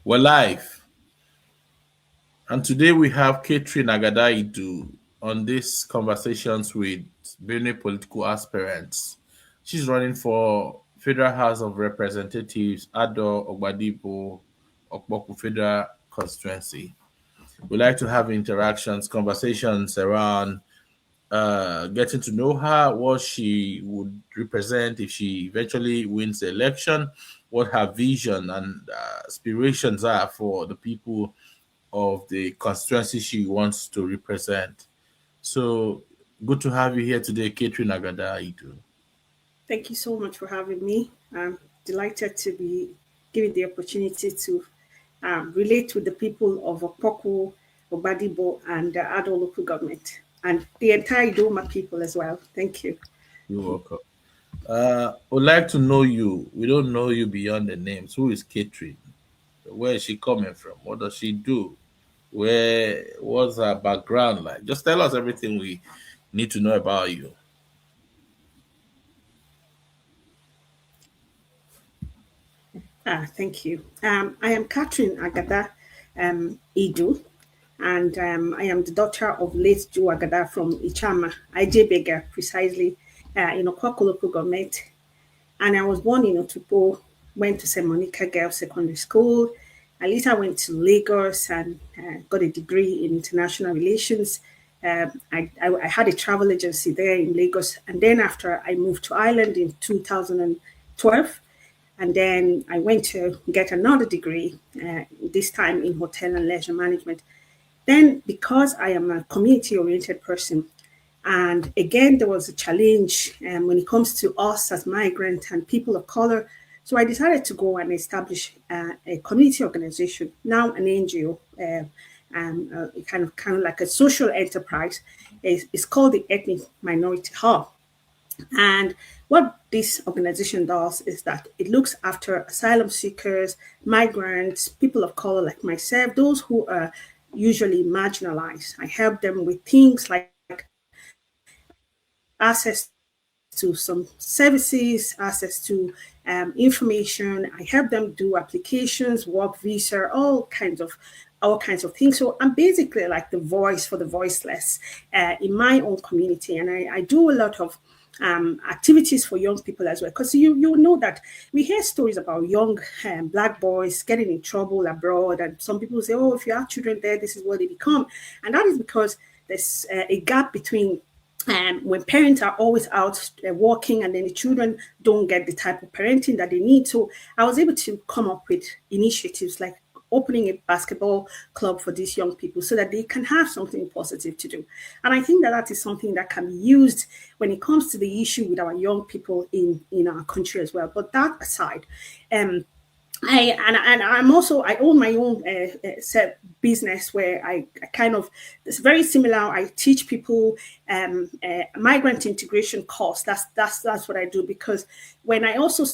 We're live, and today we have Catherine Agadaidu on these conversations with Benue political aspirants. She's running for Federal House of Representatives, Ado Ogbadibo, Okpoku Federal Constituency. We like to have interactions, conversations around getting to know her, what she would represent if she eventually wins the election, what her vision and aspirations are for the people of the constituency she wants to represent. So good to have you here today, Catherine Agada Itu. Thank you so much for having me. I'm delighted to be given the opportunity to relate with the people of Opoku, Obadibo, and Ado local government, and the entire Doma people as well. Thank you. You're welcome. Would like to know you. We don't know you beyond the names. Who is Catherine? Where is she coming from? What does she do? What's her background like? Just tell us everything we need to know about you. Thank you. I am Catherine Agada Idu, and I am the daughter of late Joe Agada from Ichama, IJ Bega, precisely, in Okwako local government. And I was born in Otupo, went to St. Monica Girls Secondary School. I later went to Lagos and got a degree in international relations. I had a travel agency there in Lagos. And then after I moved to Ireland in 2012, and then I went to get another degree, this time in hotel and leisure management. Then, because I am a community oriented person, and again, there was a challenge when it comes to us as migrants and people of color. So I decided to go and establish a community organization, now an NGO, kind of like a social enterprise. It's called the Ethnic Minority Hub. And what this organization does is that it looks after asylum seekers, migrants, people of color like myself, those who are usually marginalized. I help them with things like access to some services, access to information. I help them do applications, work visa, all kinds of things. So I'm basically like the voice for the voiceless in my own community, and I do a lot of activities for young people as well. Because you know that we hear stories about young black boys getting in trouble abroad, and some people say, "Oh, if you have children there, this is what they become," and that is because there's a gap between when parents are always out working and then the children don't get the type of parenting that they need. So I was able to come up with initiatives like opening a basketball club for these young people so that they can have something positive to do. And I think that that is something that can be used when it comes to the issue with our young people in our country as well. But that aside, I'm also I own my own set business where I kind of it's very similar. I teach people migrant integration course. That's what I do, because when I also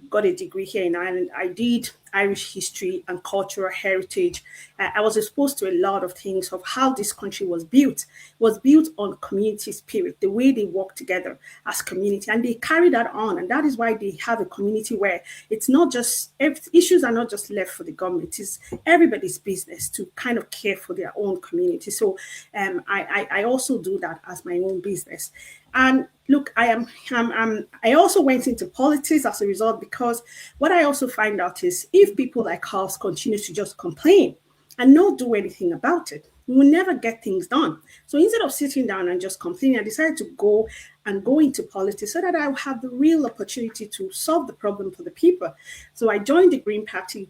got a degree here in Ireland, I did Irish history and cultural heritage. I was exposed to a lot of things of how this country was built. It was built on community spirit, the way they work together as community, and they carry that on. And that is why they have a community where it's not just issues are not just left for the government. It's everybody's business to kind of care for their own community. So I also do that as my own business. And look, I also went into politics as a result, because what I also find out is if people like us continue to just complain and not do anything about it, we will never get things done. So instead of sitting down and just complaining, I decided to go into politics so that I will have the real opportunity to solve the problem for the people. So I joined the Green Party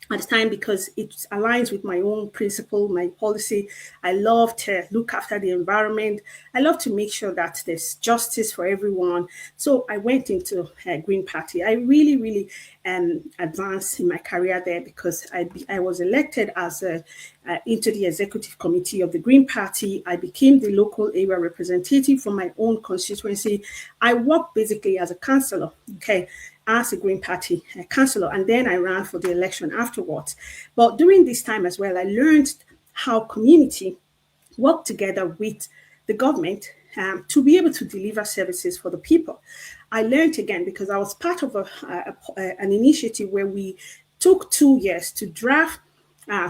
at the time because it aligns with my own principle, my policy. I love to look after the environment. I love to make sure that there's justice for everyone. So I went into Green Party. I really advanced in my career there because I was elected as into the executive committee of the Green Party. I became the local area representative for my own constituency. I worked basically as a councillor, okay, as a Green Party councillor, and then I ran for the election afterwards. But during this time as well, I learned how community work together with the government to be able to deliver services for the people. I learned again because I was part of an initiative where we took 2 years to draft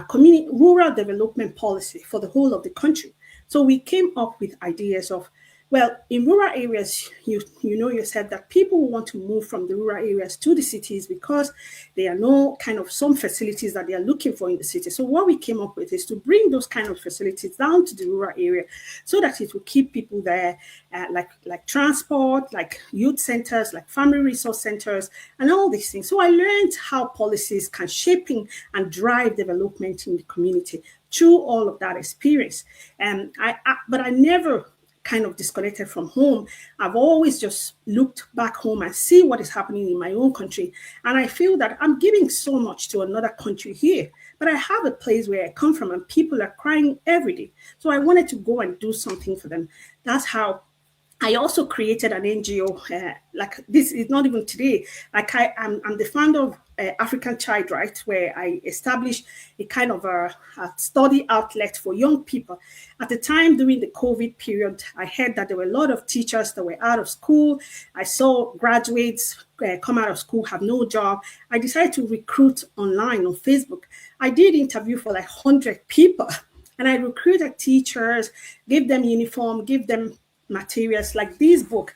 community rural development policy for the whole of the country. So we came up with ideas of, well, in rural areas, you know yourself that people want to move from the rural areas to the cities because there are no kind of some facilities that they are looking for in the city. So what we came up with is to bring those kind of facilities down to the rural area so that it will keep people there, like transport, like youth centers, like family resource centers, and all these things. So I learned how policies can shaping and drive development in the community through all of that experience. But I never kind of disconnected from home. I've always just looked back home and see what is happening in my own country. And I feel that I'm giving so much to another country here, but I have a place where I come from and people are crying every day. So I wanted to go and do something for them. That's how I also created an NGO. Like this is not even today. Like I'm the founder of African Child Rights, where I established a kind of a study outlet for young people. At the time during the COVID period, I heard that there were a lot of teachers that were out of school. I saw graduates come out of school, have no job. I decided to recruit online on Facebook. I did interview for like 100 people, and I recruited teachers, gave them uniform, gave them materials like this book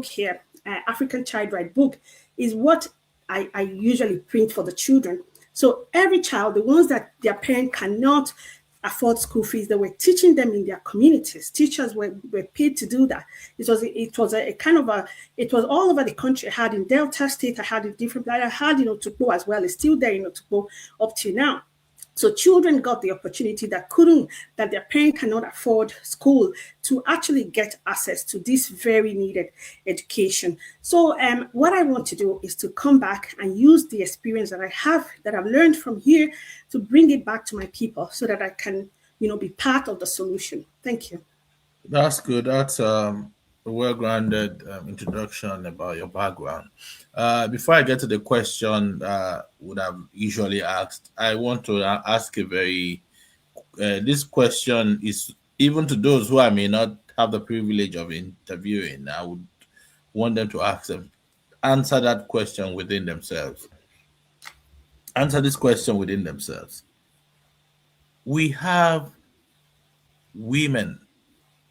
here, African Child Right book, is what I usually print for the children. So every child, the ones that their parent cannot afford school fees, they were teaching them in their communities. Teachers were paid to do that. It was a kind of a, it was all over the country. I had in Delta State, I had in different, I had, to go as well. It's still there, to go up to now. So children got the opportunity that their parent cannot afford school, to actually get access to this very needed education. So what I want to do is to come back and use the experience that I have, that I've learned from here, to bring it back to my people so that I can, be part of the solution. Thank you. That's good. That's a well-grounded introduction about your background. Before I get to the question would have usually asked, I want to ask a very. This question is even to those who I may not have the privilege of interviewing. I would want them to ask them, answer that question within themselves. Answer this question within themselves. We have women,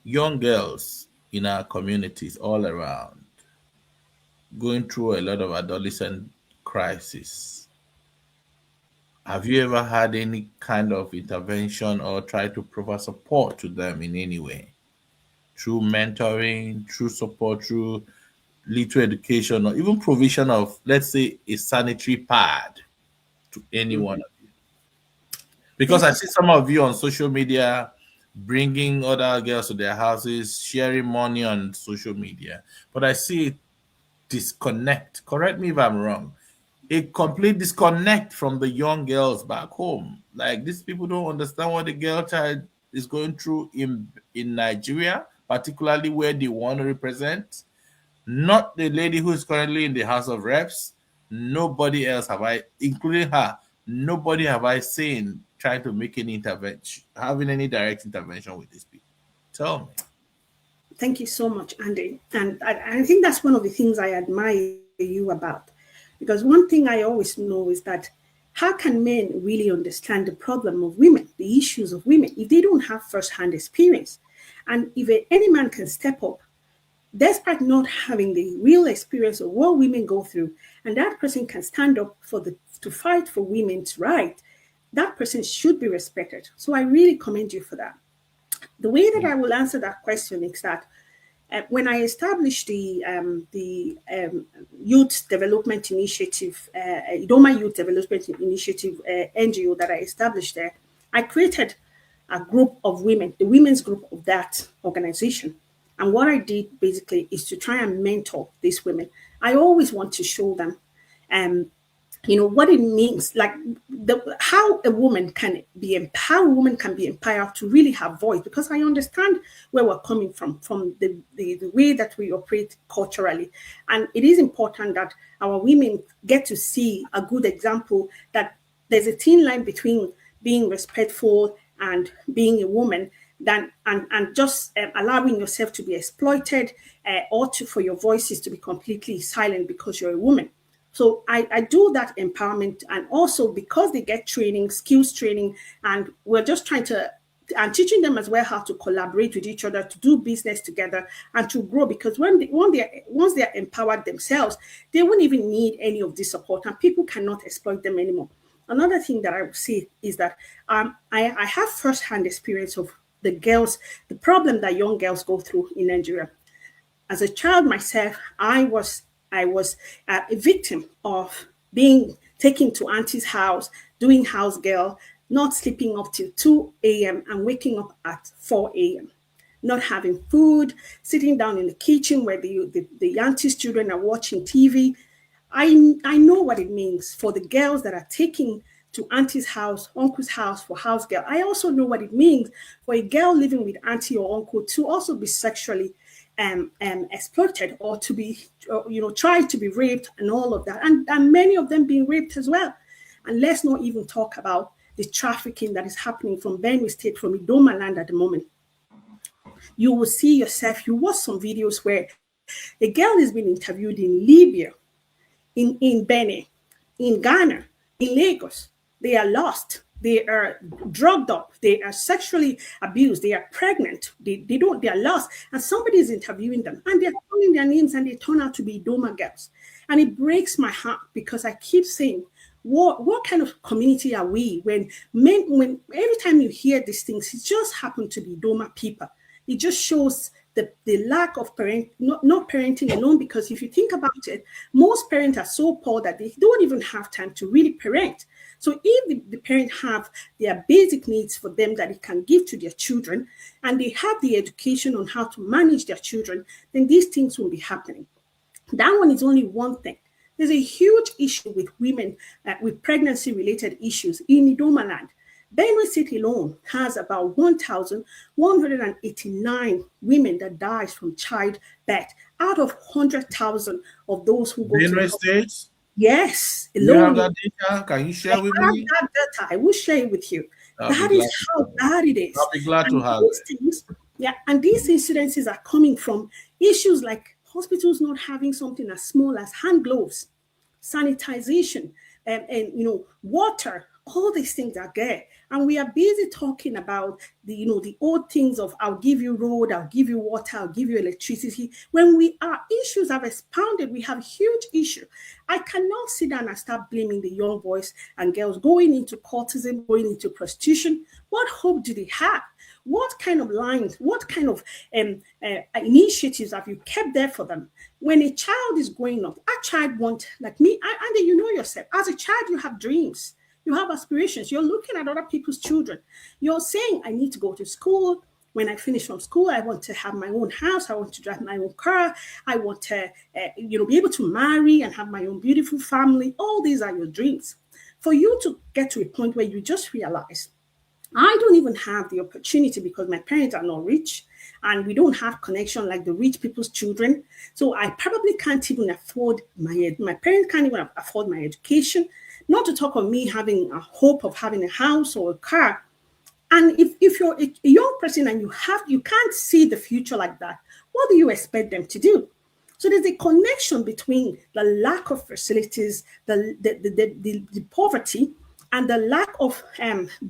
young girls in our communities all around going through a lot of adolescent crisis. Have you ever had any kind of intervention or try to provide support to them in any way? Through mentoring, through support, through little education, or even provision of, let's say, a sanitary pad to anyone? Mhm. Because Thank I you. see some of you on social media bringing other girls to their houses, sharing money on social media. But I see a disconnect. Correct me if I'm wrong. A complete disconnect from the young girls back home. Like these people don't understand what the girl child is going through in Nigeria, particularly where they want to represent. Not the lady who is currently in the House of Reps. Nobody else have I, including her, nobody have I seen trying to make any intervention, having any direct intervention with these people. Tell me. Thank you so much, Andy. And I think that's one of the things I admire you about. Because one thing I always know is that how can men really understand the problem of women, the issues of women, if they don't have first-hand experience? And if any man can step up, despite not having the real experience of what women go through, and that person can stand up to fight for women's right, that person should be respected. So I really commend you for that. The way that I will answer that question is that when I established the Youth Development Initiative, Idoma Youth Development Initiative NGO that I established there, I created a group of women, the women's group of that organization. And what I did basically is to try and mentor these women. I always want to show them um, what it means, like how a woman can be empowered, woman can be empowered to really have voice, because I understand where we're coming from the way that we operate culturally. And it is important that our women get to see a good example, that there's a thin line between being respectful and being a woman, than and just allowing yourself to be exploited, or for your voices to be completely silent because you're a woman. So I do that empowerment, and also because they get training, skills training, and we're just trying to and teaching them as well how to collaborate with each other, to do business together, and to grow. Because once they're empowered themselves, they won't even need any of this support, and people cannot exploit them anymore. Another thing that I would say is that I have firsthand experience of the problem that young girls go through in Nigeria. As a child myself, I was a victim of being taken to auntie's house, doing house girl, not sleeping up till 2 a.m. and waking up at 4 a.m., not having food, sitting down in the kitchen where the auntie's children are watching TV. I know what it means for the girls that are taking to auntie's house, uncle's house for house girl. I also know what it means for a girl living with auntie or uncle to also be sexually exploited, or to be, tried to be raped and all of that. And many of them being raped as well. And let's not even talk about the trafficking that is happening from Benue State, from Idoma land at the moment. You will see yourself, you watch some videos where a girl is being interviewed in Libya, in Benin, in Ghana, in Lagos. They are lost. They are drugged up. They are sexually abused. They are pregnant. They don't. They are lost. And somebody is interviewing them, and they're calling their names, and they turn out to be Doma girls. And it breaks my heart, because I keep saying, what kind of community are we when every time you hear these things, it just happened to be Doma people. It just shows the lack of not parenting alone, because if you think about it, most parents are so poor that they don't even have time to really parent. So if the parent have their basic needs for them that they can give to their children, and they have the education on how to manage their children, then these things will be happening. That one is only one thing. There's a huge issue with women with pregnancy related issues in Idoma land. Benue State alone has about 1,189 women that dies from childbirth out of 100,000 of those who go to the Benue hospital. States? Yes, Do you have alone. that data? Can you I share with have me? that data. I will share it with you. I'll be That glad is to how have it. bad it is. I'll be glad to And have these it. things, yeah, and these incidences are coming from issues like hospitals not having something as small as hand gloves, sanitization, and water. All these things are there, and we are busy talking about the old things of I'll give you road, I'll give you water, I'll give you electricity. When we our issues have expounded, we have huge issue. I cannot sit down and start blaming the young boys and girls going into courtesan, going into prostitution. What hope do they have? What kind of lines, what kind of initiatives have you kept there for them? When a child is growing up, a child wants, like me, and then you know yourself, as a child, you have dreams, you have aspirations. You're looking at other people's children. You're saying, I need to go to school. When I finish from school, I want to have my own house. I want to drive my own car. I want to, be able to marry and have my own beautiful family. All these are your dreams. For you to get to a point where you just realize I don't even have the opportunity because my parents are not rich and we don't have connection like the rich people's children. So I probably can't even afford my parents can't even afford my education, not to talk of me having a hope of having a house or a car. And if you're a young person and you can't see the future like that, what do you expect them to do? So there's a connection between the lack of facilities, the poverty, and the lack of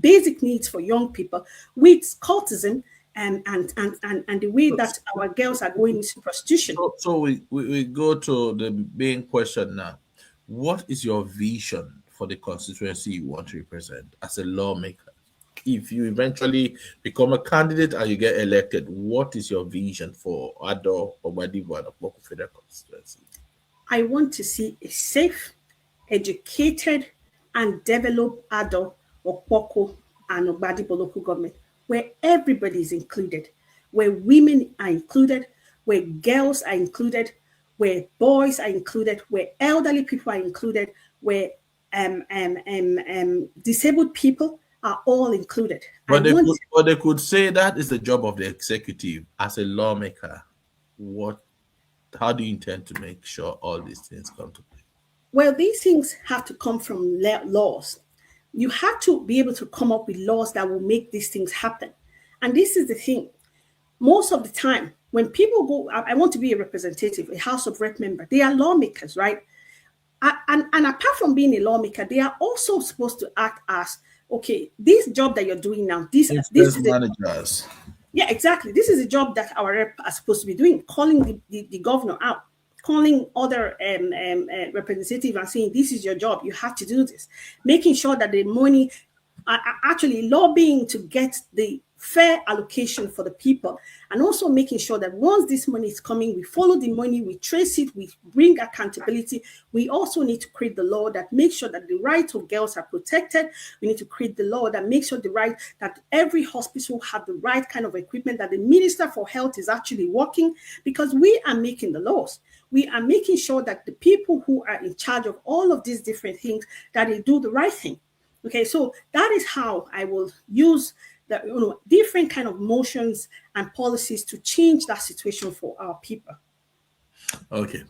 basic needs for young people with cultism and the way that our girls are going into prostitution. So we go to the main question now. What is your vision for the constituency you want to represent as a lawmaker? If you eventually become a candidate and you get elected, what is your vision for Ado, Obadivo, and Okpoko Federal constituency? I want to see a safe, educated, and developed adult or Poko and Obadipo local government where everybody is included, where women are included, where girls are included, where boys are included, where elderly people are included, where disabled people are all included. I want But they could say that is the job of the executive as a lawmaker. What? How do you intend to make sure all these things come to play? Well, these things have to come from laws. You have to be able to come up with laws that will make these things happen. And this is the thing. Most of the time, when people go, I want to be a representative, a House of Rep member, they are lawmakers, right? And apart from being a lawmaker, they are also supposed to act as, okay, this job that you're doing now, this Influence is the, managers. yeah, exactly. This is a job that our rep are supposed to be doing, calling the governor out, calling other representative and saying, this is your job, you have to do this, making sure that the money, actually lobbying to get the fair allocation for the people, and also making sure that once this money is coming, we follow the money, we trace it, we bring accountability. We also need to create the law that makes sure that the rights of girls are protected. We need to create the law that makes sure the right that every hospital have the right kind of equipment, that the minister for health is actually working, because we are making the laws. We are making sure that the people who are in charge of all of these different things, that they do the right thing. Okay, so that is how I will use the different kind of motions and policies to change that situation for our people. Okay.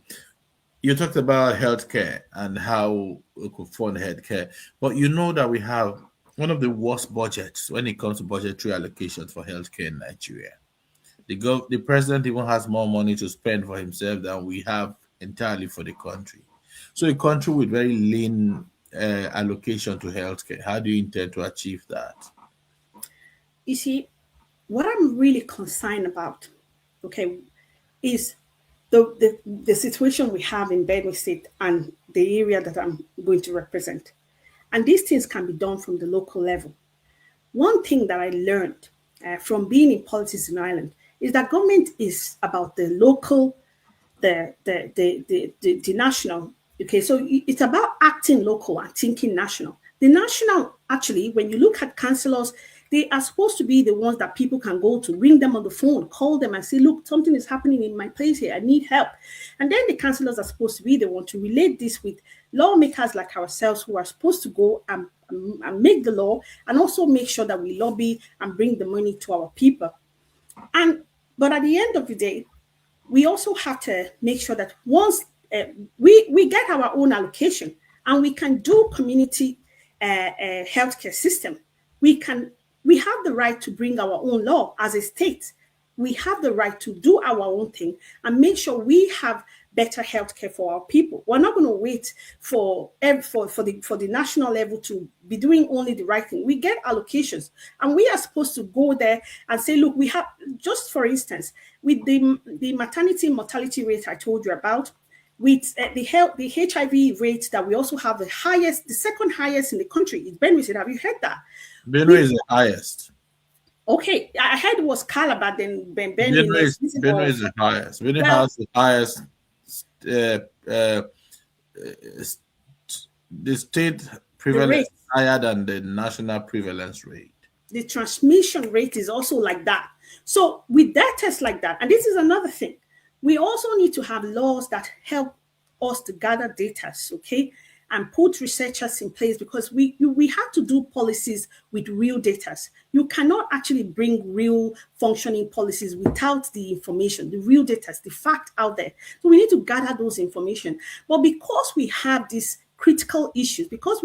You talked about healthcare and how we could fund healthcare, but you know that we have one of the worst budgets when it comes to budgetary allocations for healthcare in Nigeria. The president even has more money to spend for himself than we have entirely for the country. So a country with very lean allocation to healthcare, how do you intend to achieve that? You see, what I'm really concerned about, okay, is the situation we have in Benue State and the area that I'm going to represent. And these things can be done from the local level. One thing that I learned from being in politics in Ireland is that government is about the local, the national. Okay, so it's about acting local and thinking national. The national, actually, when you look at councillors, they are supposed to be the ones that people can go to, ring them on the phone, call them and say, look, something is happening in my place here, I need help. And then the councillors are supposed to be the one to relate this with lawmakers like ourselves, who are supposed to go and make the law, and also make sure that we lobby and bring the money to our people. And but at the end of the day, we also have to make sure that once we get our own allocation and we can do community healthcare system, we can we have the right to bring our own law as a state. We have the right to do our own thing and make sure we have better healthcare for our people. We're not going to wait for the national level to be doing only the right thing. We get allocations, and we are supposed to go there and say, look, we have, just for instance, with the maternity mortality rate I told you about, with the HIV rate that we also have the second highest in the country is Benue State. Have you heard that? Benue We is the highest. Okay, I heard it was Calabar, then Benue Benue next. is, This is Benue all. is the highest. Benue Well, has the highest. Uh, uh, the state the prevalence rate, is higher than the national prevalence rate. the transmission rate is also like that. So with that test like that, and this is another thing, we also need to have laws that help us to gather data, okay, and put researchers in place, because we have to do policies with real data. You cannot actually bring real functioning policies without the information, the real data, the fact out there. So we need to gather those information. But because we have these critical issues, because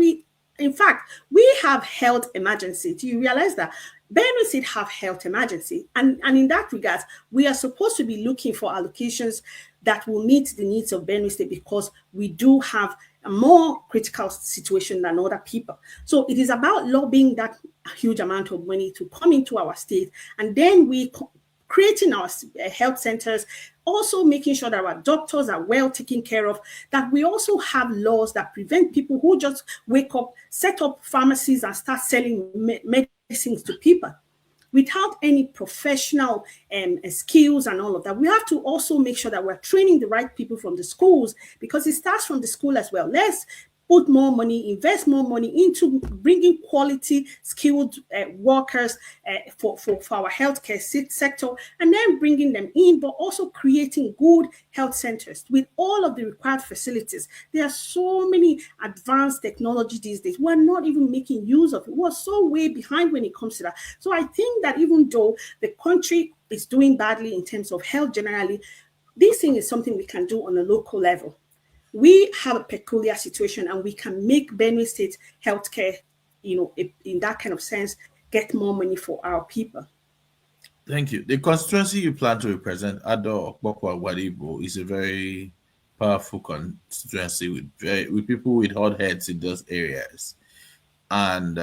in fact, we have health emergency. Do you realize that? Benue State have health emergency. And in that regard, we are supposed to be looking for allocations that will meet the needs of Benue State, because we do have a more critical situation than other people. So it is about lobbying that huge amount of money to come into our state, and then creating our health centers, also making sure that our doctors are well taken care of, that we also have laws that prevent people who just wake up, set up pharmacies and start selling medicines to people without any professional skills and all of that. We have to also make sure that we're training the right people from the schools, because it starts from the school as well. Let's put more money, invest more money into bringing quality, skilled workers for our healthcare sector, and then bringing them in, but also creating good health centers with all of the required facilities. There are so many advanced technology these days. We're not even making use of it. We're so way behind when it comes to that. So I think that even though the country is doing badly in terms of health generally, this thing is something we can do on a local level. We have a peculiar situation, and we can make Benue State healthcare, in that kind of sense, get more money for our people. Thank you. The constituency you plan to represent, Ado Okpokwa Wadibo, is a very powerful constituency with people with hot heads in those areas, and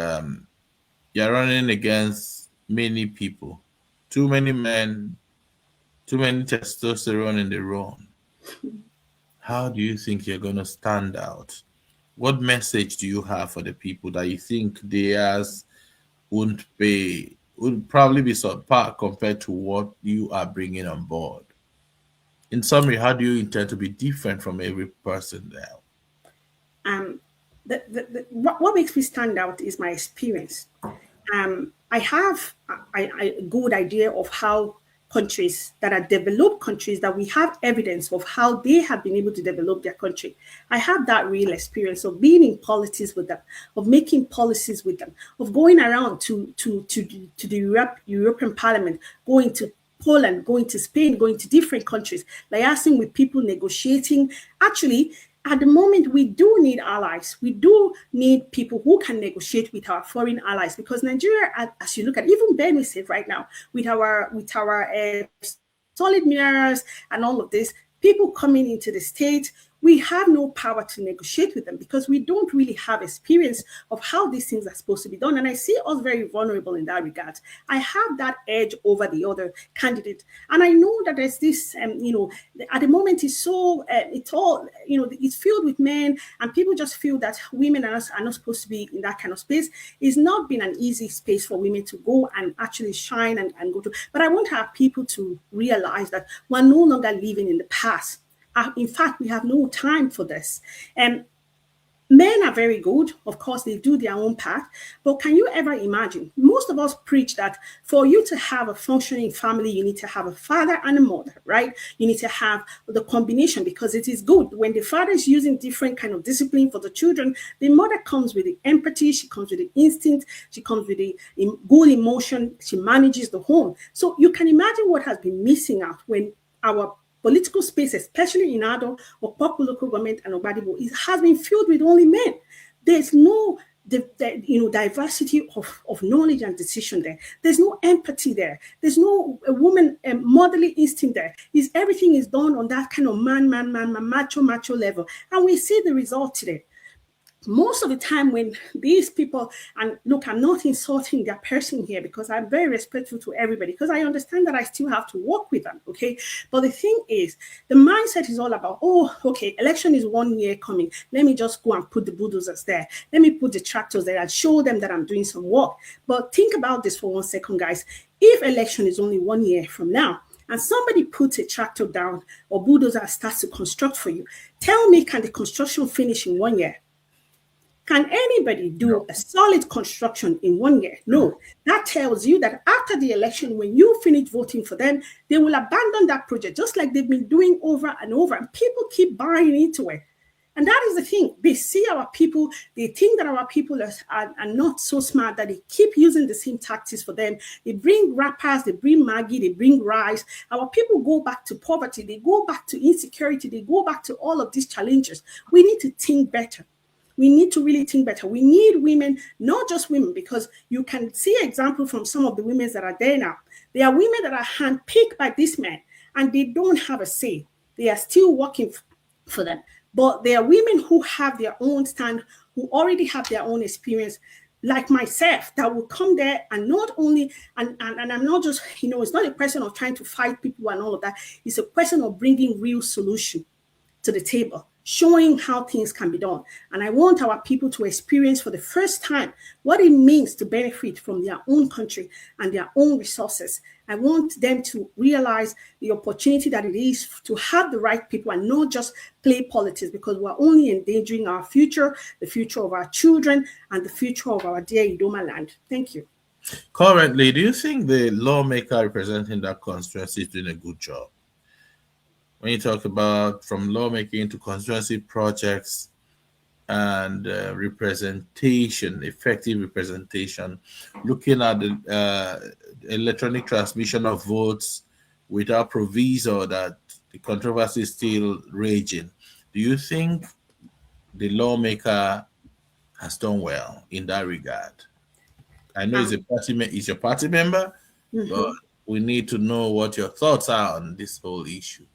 you're running against many people, too many men, too many testosterone in the room. How do you think you're going to stand out? What message do you have for the people that you think theirs would probably be subpar compared to what you are bringing on board? In summary, how do you intend to be different from every person there? Um, what makes me stand out is my experience. I have a good idea of how countries that are developed countries that we have evidence of how they have been able to develop their country. I have that real experience of being in politics with them, of making policies with them, of going around to the European Parliament, going to Poland, going to Spain, going to different countries, liaising with people, negotiating. Actually, at the moment, we do need allies. We do need people who can negotiate with our foreign allies because Nigeria, as you look at, even Benue State right now, with our solid mirrors and all of this, people coming into the state, we have no power to negotiate with them because we don't really have experience of how these things are supposed to be done. And I see us very vulnerable in that regard. I have that edge over the other candidate. And I know that there's this, at the moment it's so, it's all, it's filled with men and people just feel that women are not supposed to be in that kind of space. It's not been an easy space for women to go and actually shine and go to. But I want our people to realize that we're no longer living in the past. In fact, we have no time for this. And men are very good. Of course, they do their own part. But can you ever imagine? Most of us preach that for you to have a functioning family, you need to have a father and a mother, right? You need to have the combination because it is good. When the father is using different kind of discipline for the children, the mother comes with the empathy, she comes with the instinct, she comes with the good emotion, she manages the home. So you can imagine what has been missing out when our political space, especially in Ado or Poku local government and Obadibo, it has been filled with only men. There's no diversity of knowledge and decision there. There's no empathy there. There's no woman motherly instinct there. Everything is done on that kind of man, macho level. And we see the result today. Most of the time when these people, and look, I'm not insulting their person here because I'm very respectful to everybody because I understand that I still have to work with them, okay? But the thing is, the mindset is all about, oh, okay, election is 1 year coming. Let me just go and put the bulldozers there. Let me put the tractors there and show them that I'm doing some work. But think about this for 1 second, guys. If election is only 1 year from now, and somebody puts a tractor down or bulldozer starts to construct for you, tell me, can the construction finish in 1 year? Can anybody do No. a solid construction in 1 year? No. That tells you that after the election, when you finish voting for them, they will abandon that project just like they've been doing over and over. And people keep buying into it. And that is the thing. They see our people, they think that our people are not so smart that they keep using the same tactics for them. They bring rappers, they bring Maggie, they bring rice. Our people go back to poverty, they go back to insecurity, they go back to all of these challenges. We need to think better. We need to really think better. We need women, not just women, because you can see example from some of the women that are there now. There are women that are handpicked by this man and they don't have a say. They are still working for them. But there are women who have their own stand, who already have their own experience, like myself, that will come there and not only, and I'm not just, it's not a question of trying to fight people and all of that. It's a question of bringing real solution to the table, showing how things can be done. And I want our people to experience for the first time what it means to benefit from their own country and their own resources. I want them to realize the opportunity that it is to have the right people and not just play politics, because we're only endangering our future, the future of our children, and the future of our dear Idoma land. Thank you. Currently, do you think the lawmaker representing that constituency is doing a good job? When you talk about from lawmaking to constituency projects and representation, effective representation, looking at the electronic transmission of votes without proviso that the controversy is still raging, do you think the lawmaker has done well in that regard? I know Um, he's your party member, but mhm. we need to know what your thoughts are on this whole issue.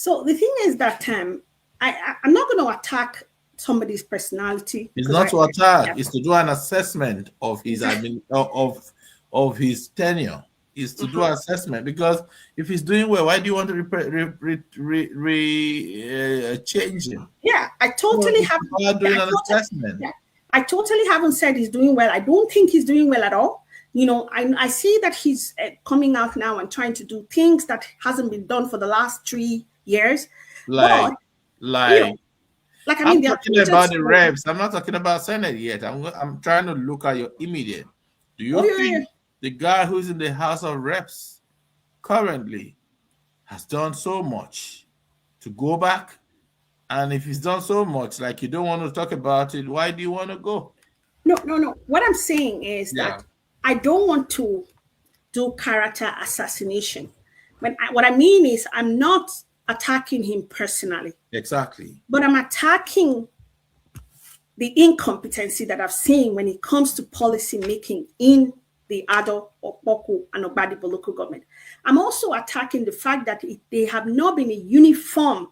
So the thing is that I'm not going to attack somebody's personality It's because not I to attack, yeah, it's to do an assessment of his of his tenure. Is to do assessment, because if he's doing well, why do you want to change him? yeah, So it's about doing an assessment. yeah, I totally haven't said he's doing well. I don't think he's doing well at all. I see that he's coming out now and trying to do things that hasn't been done for the last 3 years. Like, But you know, like like I I'm mean, the talking appointed about the school. reps. I'm not talking about Senate yet. I'm trying to look at your immediate. Do Oh you yeah, yeah, think the guy who's in the House of Reps currently has done so much to go back? And if he's done so much, like you don't want to talk about it, why do you want to go? no, no, no. What I'm saying is Yeah, that I don't want to do character assassination. What I mean is, I'm not attacking him personally, exactly. but I'm attacking the incompetency that I've seen when it comes to policy making in the Ado, Opoku, and Obadibo local government. I'm also attacking the fact that they have not been a uniform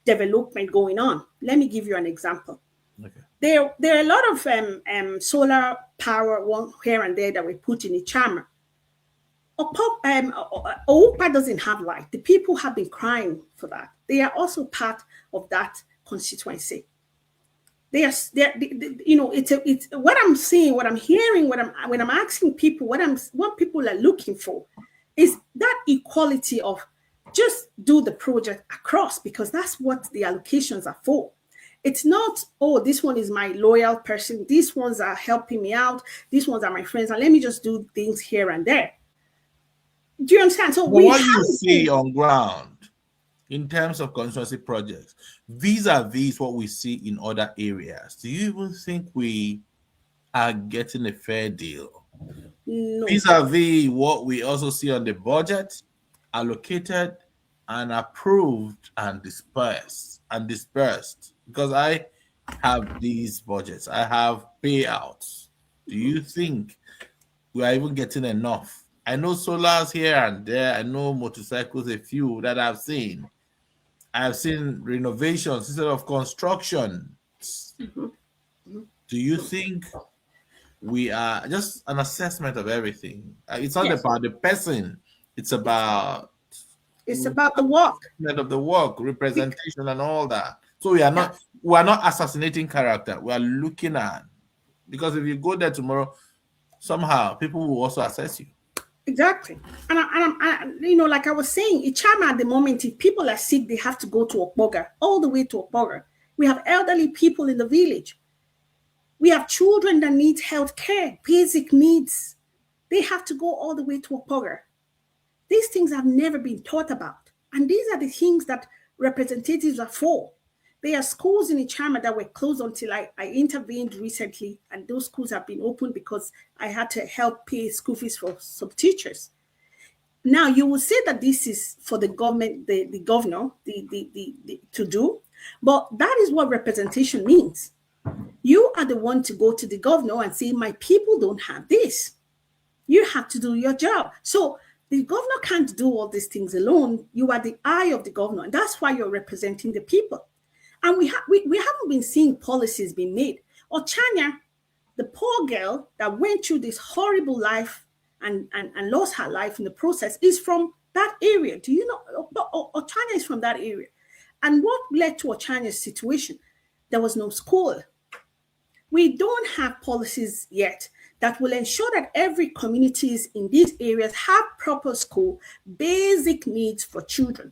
development going on. Let me give you an example. Okay. There are a lot of solar power one here and there that we put in Ichama. Oupa doesn't have light. The people have been crying for that. They are also part of that constituency. It's what I'm seeing, what I'm hearing, when I'm asking people, what people are looking for is that equality of just do the project across, because that's what the allocations are for. It's not, oh, this one is my loyal person, these ones are helping me out, these ones are my friends, and let me just do things here and there. Do you understand? So But we what you have see on ground in terms of constituency projects, vis-a-vis what we see in other areas, do you even think we are getting a fair deal? no. Vis-a-vis what we also see on the budget, allocated and approved and dispersed. Because I have these budgets, I have payouts. Do you think we are even getting enough? I know solars here and there. I know motorcycles, a few that I've seen. I've seen renovations instead of construction. Do you think we are just an assessment of everything? It's not Yes, about the person, it's yes. about It's about the work. of the work, Bec- representation, and all that. So yeah. we are not assassinating character. We are looking at, because if you go there tomorrow, somehow people will also assess you. Exactly. Like I was saying, Ichama at the moment, if people are sick, they have to go to Okboga, all the way to Okboga. We have elderly people in the village. We have children that need health care, basic needs. They have to go all the way to Okboga. These things have never been taught about. And these are the things that representatives are for. There are schools in Ichama that were closed until I intervened recently, and those schools have been opened because I had to help pay school fees for some teachers. Now, you will say that this is for the government, the governor, to do, but that is what representation means. You are the one to go to the governor and say, my people don't have this. You have to do your job. So the governor can't do all these things alone. You are the eye of the governor, and that's why you're representing the people. And we haven't been seeing policies being made. Ochanya, the poor girl that went through this horrible life and lost her life in the process, is from that area. Do you know? Ochanya is from that area. And what led to Ochanya's situation? There was no school. We don't have policies yet that will ensure that every communities in these areas have proper school, basic needs for children,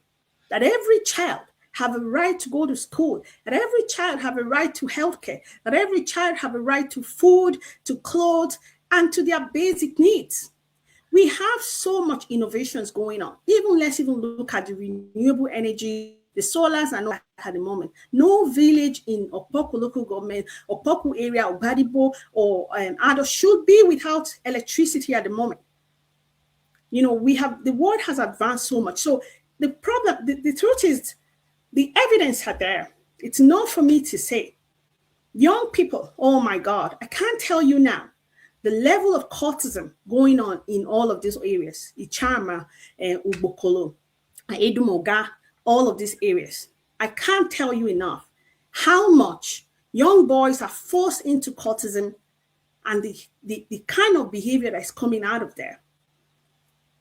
that every child have a right to go to school, that every child have a right to healthcare, that every child have a right to food, to clothes, and to their basic needs. We have so much innovations going on. Let's even look at the renewable energy, the solars and all that at the moment. No village in Opoku local government, Opoku area, or Badibo, or Ado should be without electricity at the moment. The world has advanced so much. So the problem, the truth is, the evidence are there. It's not for me to say. Young people, oh my God, I can't tell you now the level of cultism going on in all of these areas, Ichama, Ubokolo, Edumoga, all of these areas. I can't tell you enough how much young boys are forced into cultism and the kind of behavior that's coming out of there.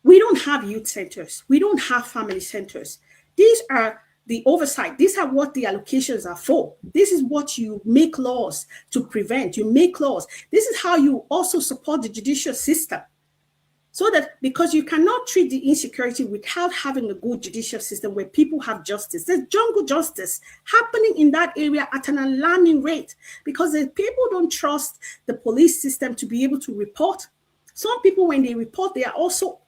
We don't have youth centers. We don't have family centers. These are the oversight. These are what the allocations are for. This is what you make laws to prevent. You make laws. This is how you also support the judicial system. So that because you cannot treat the insecurity without having a good judicial system where people have justice. There's jungle justice happening in that area at an alarming rate because the people don't trust the police system to be able to report. Some people, when they report, they are also,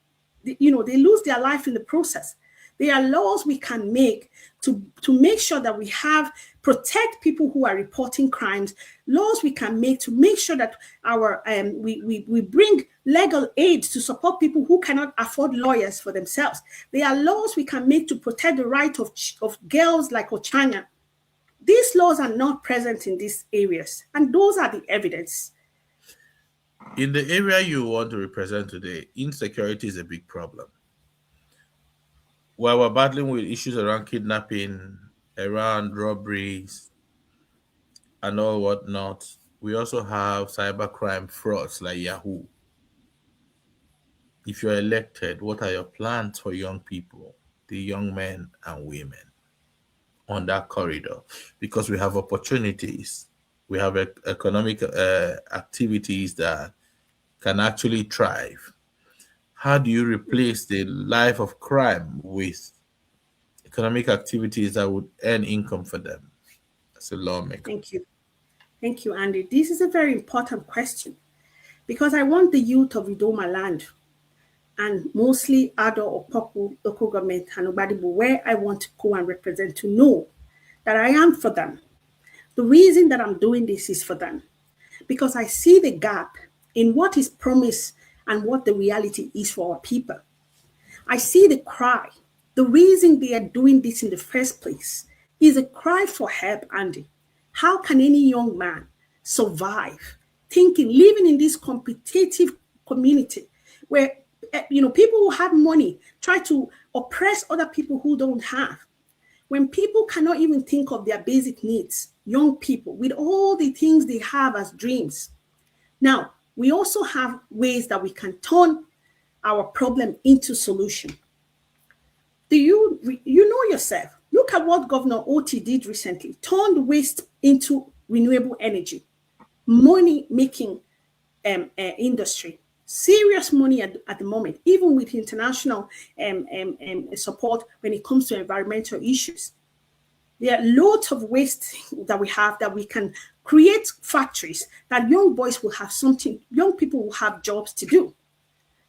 they lose their life in the process. There are laws we can make to make sure that we have protect people who are reporting crimes. Laws we can make to make sure that our we bring legal aid to support people who cannot afford lawyers for themselves. There are laws we can make to protect the right of girls like Ochanya. These laws are not present in these areas, and those are the evidence. In the area you want to represent today, insecurity is a big problem. While we're battling with issues around kidnapping, around robberies, and all whatnot, we also have cybercrime frauds like Yahoo. If you're elected, what are your plans for young people, the young men and women on that corridor? Because we have opportunities, we have economic activities that can actually thrive. How do you replace the life of crime with economic activities that would earn income for them as a lawmaker? Thank you. Thank you, Andy. This is a very important question because I want the youth of Idoma land and mostly Ado or Poku local government and Obadibo, where I want to go and represent, to know that I am for them. The reason that I'm doing this is for them because I see the gap in what is promised and what the reality is for our people. I see the cry. The reason they are doing this in the first place is a cry for help, Andy. How can any young man survive thinking, living in this competitive community where people who have money try to oppress other people who don't have? When people cannot even think of their basic needs, young people with all the things they have as dreams. Now, we also have ways that we can turn our problem into solution. Do you know yourself? Look at what Governor Oti did recently. Turned waste into renewable energy, money making industry. Serious money at the moment, even with international support when it comes to environmental issues. There are loads of waste that we have that we can create factories that young boys will have something, young people will have jobs to do.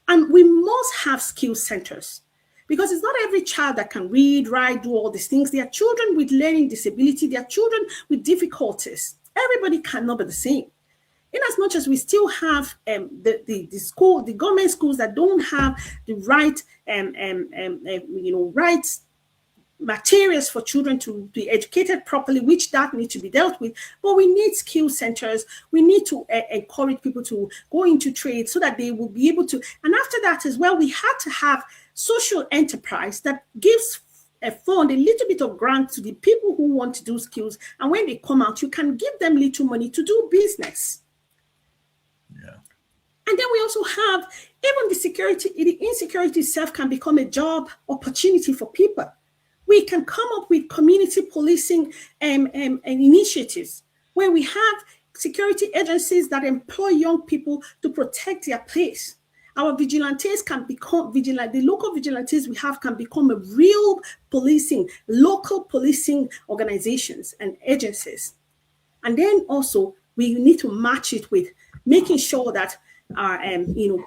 And we must have skill centers because it's not every child that can read, write, do all these things. There are children with learning disability. There are children with difficulties. Everybody cannot be the same. In as much as we still have the government schools that don't have the right, right materials for children to be educated properly, which that needs to be dealt with. But we need skill centers. We need to encourage people to go into trade so that they will be able to. And after that as well, we had to have social enterprise that gives a fund, a little bit of grant to the people who want to do skills. And when they come out, you can give them little money to do business. Yeah. And then we also have even the insecurity itself can become a job opportunity for people. We can come up with community policing and initiatives where we have security agencies that employ young people to protect their place. Our vigilantes can become vigilant. The local vigilantes we have can become a real policing, local policing organizations and agencies. And then also we need to match it with making sure that our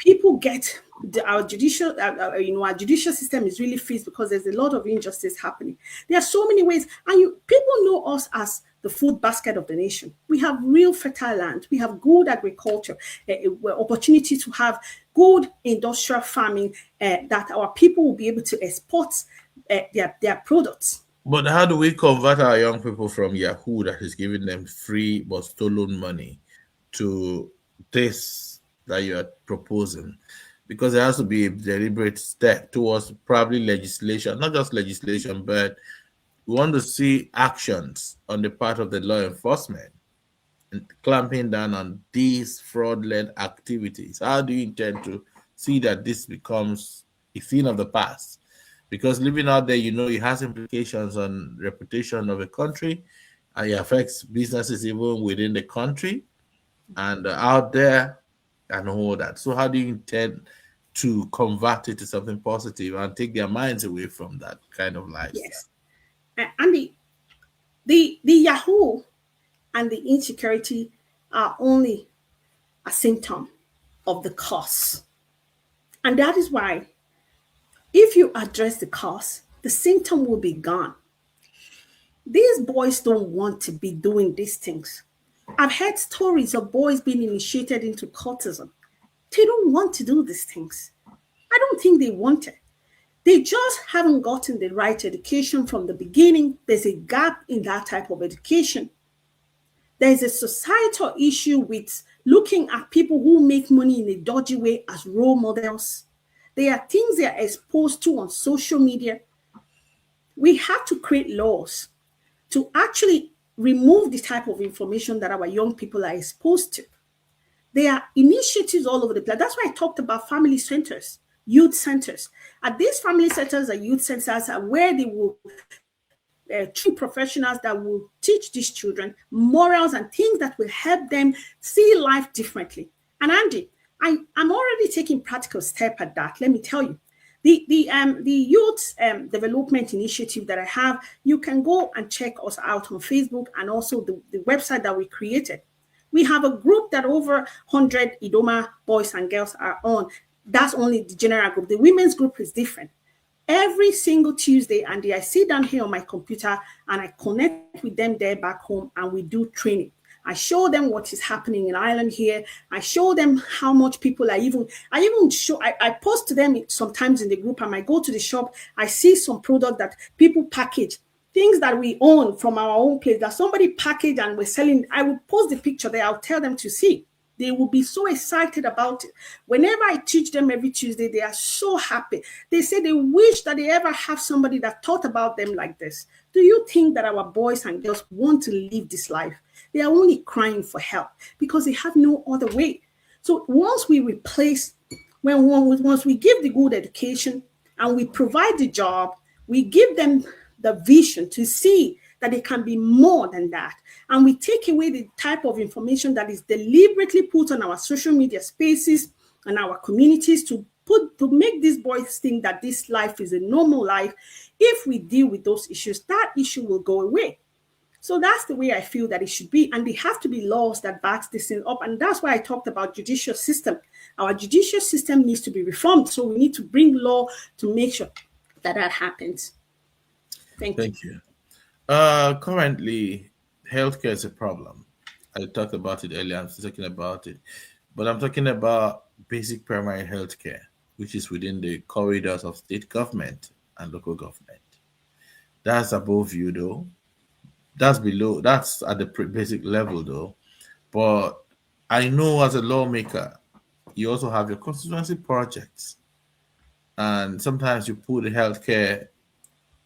people get our judicial our judicial system is really fit because there's a lot of injustice happening. There are so many ways, and people know us as the food basket of the nation. We have real fertile land. We have good agriculture, opportunity to have good industrial farming that our people will be able to export their products. But how do we convert our young people from Yahoo that is giving them free but stolen money to this that you are proposing? because there has to be a deliberate step towards probably legislation, not just legislation, but we want to see actions on the part of the law enforcement and clamping down on these fraudulent activities. How do you intend to see that this becomes a thing of the past? Because living out there, it has implications on reputation of a country, and it affects businesses even within the country and out there and all that. So how do you intend to convert it to something positive and take their minds away from that kind of lifestyle? Yes. And the Yahoo and the insecurity are only a symptom of the cause. And that is why, if you address the cause, the symptom will be gone. These boys don't want to be doing these things. I've heard stories of boys being initiated into cultism. They don't want to do these things. I don't think they want it. They just haven't gotten the right education from the beginning. There's a gap in that type of education. There's a societal issue with looking at people who make money in a dodgy way as role models. There are things they are exposed to on social media. We have to create laws to actually remove the type of information that our young people are exposed to. There are initiatives all over the place. That's why I talked about family centers, youth centers. At these family centers and youth centers are where they will true professionals that will teach these children morals and things that will help them see life differently. And Andy, I'm already taking practical step at that. Let me tell you. The youth development initiative that I have, you can go and check us out on Facebook and also the website that we created. We have a group that over 100 Idoma boys and girls are on. That's only the general group. The women's group is different. Every single Tuesday, Andy, I sit down here on my computer and I connect with them there back home and we do training. I show them what is happening in Ireland here. I show them how much people are I post to them sometimes in the group. I might go to the shop. I see some product that people package, things that we own from our own place that somebody packaged and we're selling. I will post the picture there. I'll tell them to see. They will be so excited about it. Whenever I teach them every Tuesday, they are so happy. They say they wish that they ever have somebody that thought about them like this. Do you think that our boys and girls want to live this life? They are only crying for help because they have no other way. So once we replace, once we give the good education and we provide the job, we give them the vision to see that they can be more than that. And we take away the type of information that is deliberately put on our social media spaces and our communities to make these boys think that this life is a normal life. If we deal with those issues, that issue will go away. So that's the way I feel that it should be. And there have to be laws that back this thing up. And that's why I talked about judicial system. Our judicial system needs to be reformed. So we need to bring law to make sure that that happens. Thank you. Thank you. Currently, healthcare is a problem. I talked about it earlier. I'm still talking about it, but I'm talking about basic primary healthcare, which is within the corridors of state government and local government. That's above you, though. That's below. That's at the basic level, though. But I know as a lawmaker, you also have your constituency projects, and sometimes you put the healthcare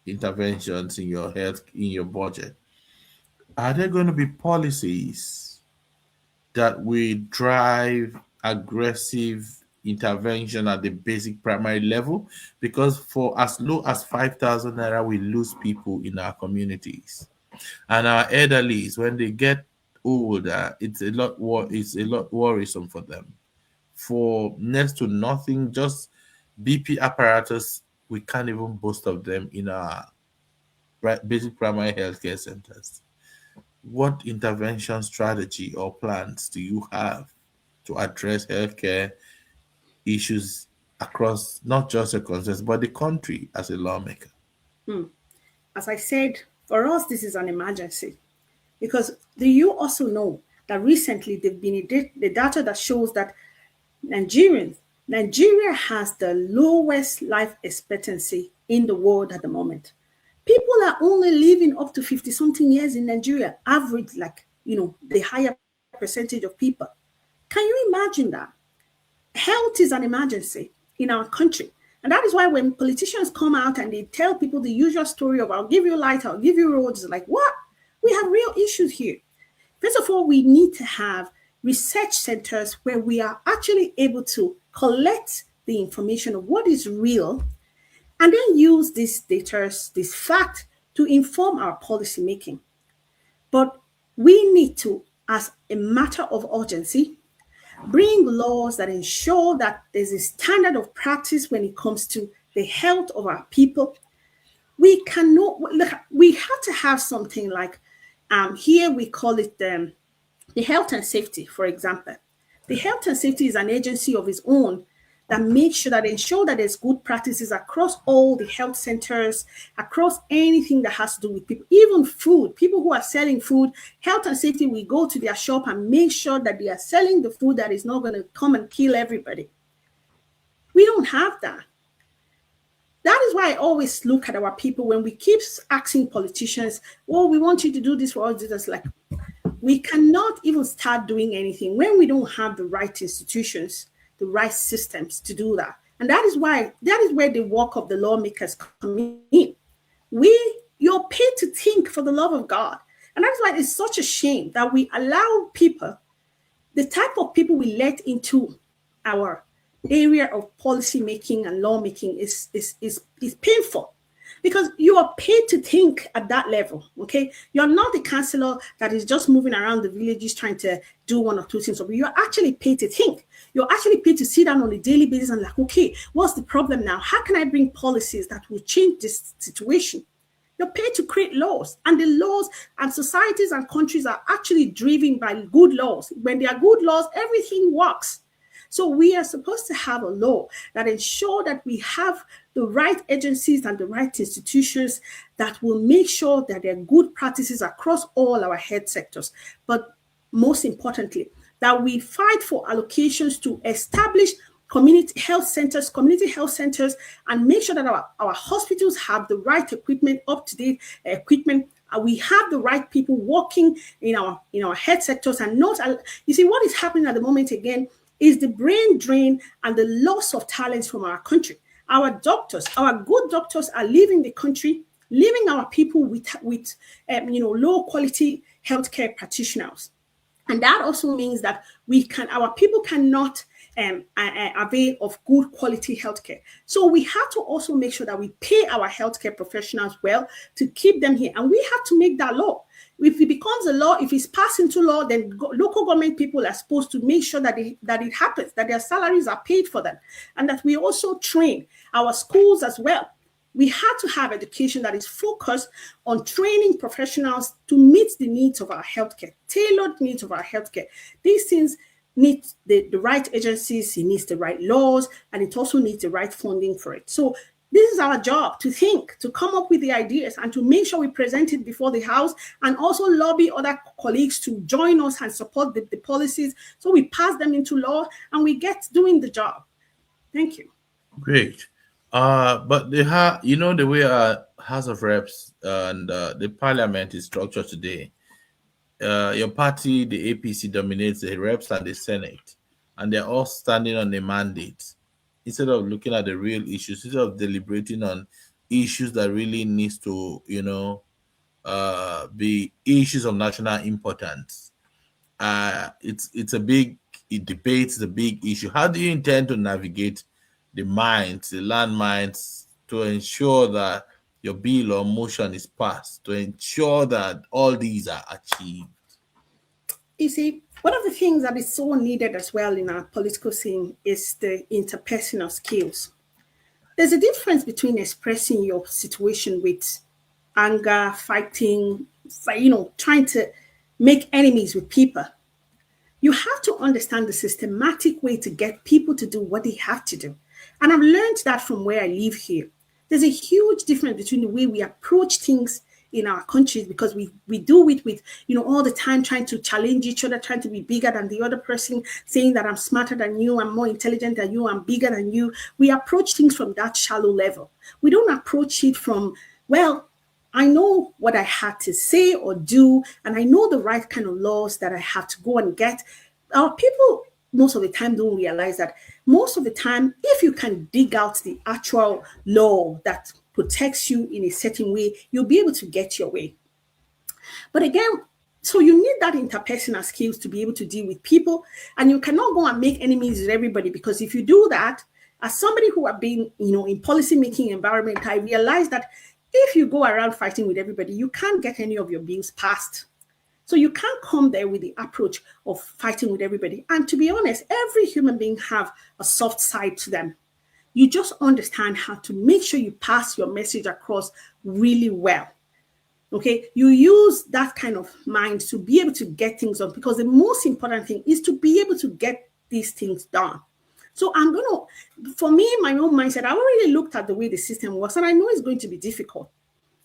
interventions in your budget. Are there going to be policies that will drive aggressive intervention at the basic primary level? Because for as low as 5,000 naira, we lose people in our communities, and our elderlies, when they get older, it's a lot worrisome for them. For next to nothing, just BP apparatus, we can't even boast of them in our basic primary healthcare centers. What intervention strategy or plans do you have to address healthcare issues across not just your concerns but the country as a lawmaker? As I said, for us, this is an emergency because do you also know that recently there've been the data that shows that Nigeria has the lowest life expectancy in the world at the moment. People are only living up to 50 something years in Nigeria, average, like, the higher percentage of people. Can you imagine that? Health is an emergency in our country. And that is why when politicians come out and they tell people the usual story of I'll give you light, I'll give you roads, it's like, what? We have real issues here. First of all, we need to have research centers where we are actually able to collect the information of what is real and then use this data, this fact, to inform our policy making. But we need to, as a matter of urgency, bring laws that ensure that there's a standard of practice when it comes to the health of our people. We cannot look. We have to have something like here we call it the health and safety, for example. The health and safety is an agency of its own that makes sure that ensure that there's good practices across all the health centers, across anything that has to do with people, even food. People who are selling food, health and safety, we go to their shop and make sure that they are selling the food that is not going to come and kill everybody. We don't have that. That is why I always look at our people when we keep asking politicians, oh, we want you to do this for us. It's like, we cannot even start doing anything when we don't have the right institutions, the right systems to do that. And that is where the work of the lawmakers come in. You're paid to think, for the love of God. And that's why it's such a shame that we allow people, the type of people we let into our area of policy making and lawmaking is painful, because you are paid to think at that level. Okay, you're not the counselor that is just moving around the villages trying to do one or two things. You're actually paid to think. You're actually paid to sit down on a daily basis and like, okay, what's the problem now? How can I bring policies that will change this situation? You're paid to create laws, and the laws and societies and countries are actually driven by good laws. When there are good laws, everything works. So we are supposed to have a law that ensure that we have the right agencies and the right institutions that will make sure that there are good practices across all our health sectors. But most importantly, that we fight for allocations to establish community health centers, and make sure that our hospitals have the right equipment, up-to-date equipment. We have the right people working in our health sectors, and not, you see, what is happening at the moment again is the brain drain and the loss of talents from our country. Our doctors, our good doctors, are leaving the country, leaving our people with low quality healthcare practitioners. And that also means that our people cannot avail of good quality healthcare. So we have to also make sure that we pay our healthcare professionals well to keep them here. And we have to make that law. If it becomes a law, if it's passed into law, then local government people are supposed to make sure that it happens, that their salaries are paid for them, and that we also train our schools as well. We have to have education that is focused on training professionals to meet the needs of our healthcare, tailored needs of our healthcare. These things need the right agencies, it needs the right laws, and it also needs the right funding for it. So this is our job, to think, to come up with the ideas, and to make sure we present it before the House, and also lobby other colleagues to join us and support the policies, so we pass them into law and we get doing the job. Thank you. Great. But the way our House of Reps and the Parliament is structured today. Your party, the APC, dominates the reps and the Senate, and they're all standing on a mandate instead of looking at the real issues, instead of deliberating on issues that really needs to, be issues of national importance. It's a big debate, it's a big issue. How do you intend to navigate the landmines, to ensure that your bill or motion is passed, to ensure that all these are achieved? You see, one of the things that is so needed as well in our political scene is the interpersonal skills. There's a difference between expressing your situation with anger, fighting, trying to make enemies with people. You have to understand the systematic way to get people to do what they have to do. And I've learned that from where I live here. There's a huge difference between the way we approach things in our countries, because we do it with, all the time trying to challenge each other, trying to be bigger than the other person, saying that I'm smarter than you, I'm more intelligent than you, I'm bigger than you. We approach things from that shallow level. We don't approach it from, well, I know what I had to say or do, and I know the right kind of laws that I have to go and get. Our people most of the time don't realize that most of the time, if you can dig out the actual law that protects you in a certain way, you'll be able to get your way. But again, so you need that interpersonal skills to be able to deal with people, and you cannot go and make enemies with everybody, because if you do that, as somebody who have been, in policy making environment, I realize that if you go around fighting with everybody, you can't get any of your bills passed. So you can't come there with the approach of fighting with everybody. And to be honest, every human being have a soft side to them. You just understand how to make sure you pass your message across really well. Okay, you use that kind of mind to be able to get things done, because the most important thing is to be able to get these things done. So for me, my own mindset, I already looked at the way the system works, and I know it's going to be difficult.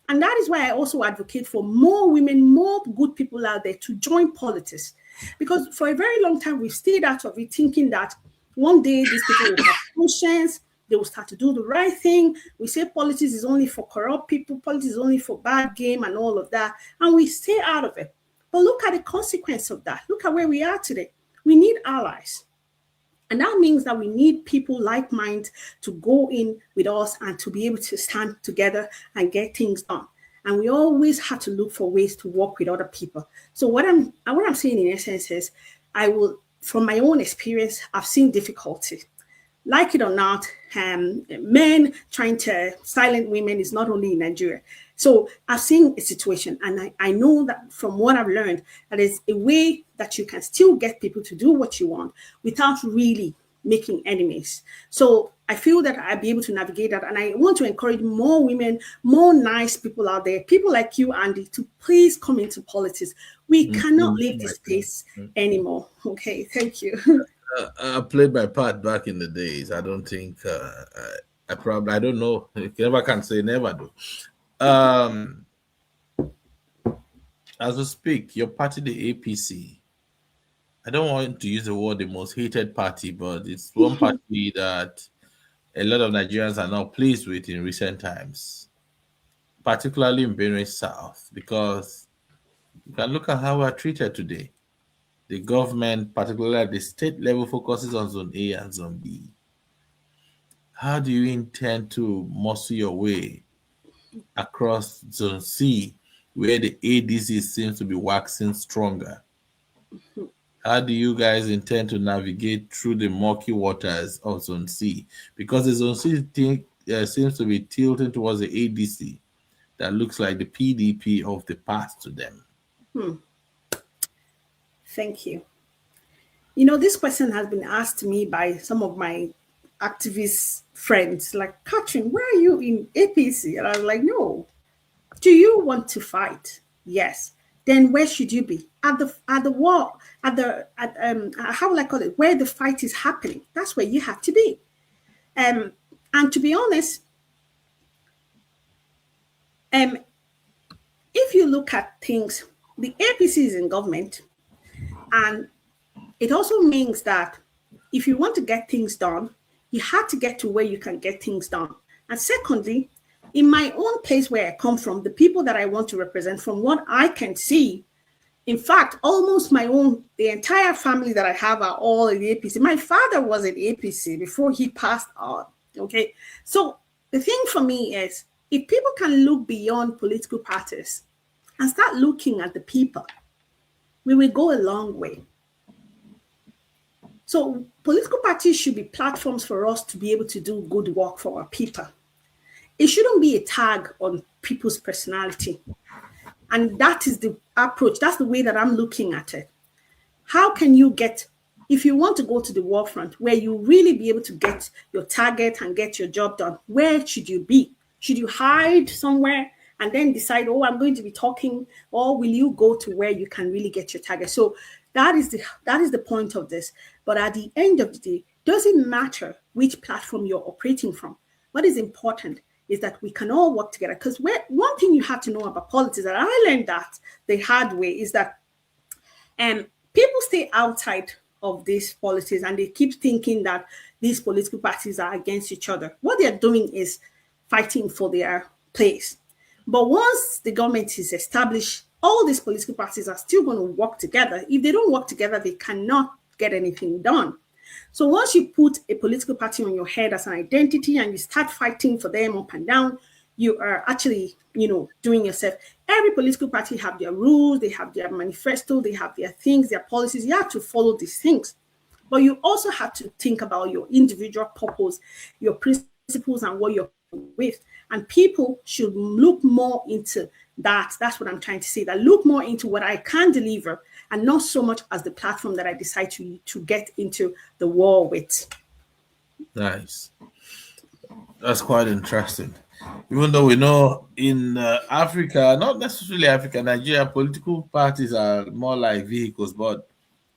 And that is why I also advocate for more women, more good people out there to join politics. Because for a very long time, we've stayed out of it thinking that one day these people will have conscience, they will start to do the right thing. We say politics is only for corrupt people, politics is only for bad game and all of that. And we stay out of it. But look at the consequence of that. Look at where we are today. We need allies. And that means that we need people like mind to go in with us and to be able to stand together and get things done. And we always have to look for ways to work with other people. So what I'm saying in essence is, I will, from my own experience, I've seen difficulty. Like it or not, men trying to silence women is not only in Nigeria. So I've seen a situation, and I know that from what I've learned, that is a way that you can still get people to do what you want without really making enemies. So I feel that I'll be able to navigate that. And I want to encourage more women, more nice people out there, people like you, Andy, to please come into politics. We cannot leave this space anymore. Okay, thank you. I played my part back in the days. I don't think I don't know. Never can say never do. As we speak, your party, the APC. I don't want to use the word the most hated party, but it's one party that a lot of Nigerians are not pleased with in recent times, particularly in Benue South, because you can look at how we are treated today. The government, particularly at the state level, focuses on Zone A and Zone B. How do you intend to muscle your way across Zone C, where the ADC seems to be waxing stronger? How do you guys intend to navigate through the murky waters of Zone C? Because the Zone C thing, seems to be tilting towards the ADC that looks like the PDP of the past to them. Thank you. This question has been asked to me by some of my activist friends, like, Catherine, where are you in APC? And I was like, no. Do you want to fight? Yes. Then where should you be? At the war, how will I call it? Where the fight is happening. That's where you have to be. And to be honest, if you look at things, the APC is in government, and it also means that if you want to get things done, you have to get to where you can get things done. And secondly, in my own place where I come from, the people that I want to represent, from what I can see, in fact, almost the entire family that I have are all in the APC. My father was in APC before he passed on. Okay. So the thing for me is, if people can look beyond political parties and start looking at the people, we will go a long way. So political parties should be platforms for us to be able to do good work for our people. It shouldn't be a tag on people's personality. And that is the approach. That's the way that I'm looking at it. How can you if you want to go to the war front, where you really be able to get your target and get your job done, where should you be? Should you hide somewhere and then decide, oh, I'm going to be talking, or will you go to where you can really get your target? So that is the point of this. But at the end of the day, doesn't matter which platform you're operating from. What is important is that we can all work together. Because one thing you have to know about politics, and I learned that the hard way, is that people stay outside of these politics and they keep thinking that these political parties are against each other. What they're doing is fighting for their place. But once the government is established, all these political parties are still going to work together. If they don't work together, they cannot get anything done. So once you put a political party on your head as an identity and you start fighting for them up and down, you are actually, doing yourself. Every political party have their rules, they have their manifesto, they have their things, their policies. You have to follow these things. But you also have to think about your individual purpose, your principles, and what you're with. And people should look more into that. That's what I'm trying to say. That look more into what I can deliver and not so much as the platform that I decide to get into the war with. Nice. That's quite interesting. Even though we know in Africa, not necessarily Africa, Nigeria, political parties are more like vehicles, but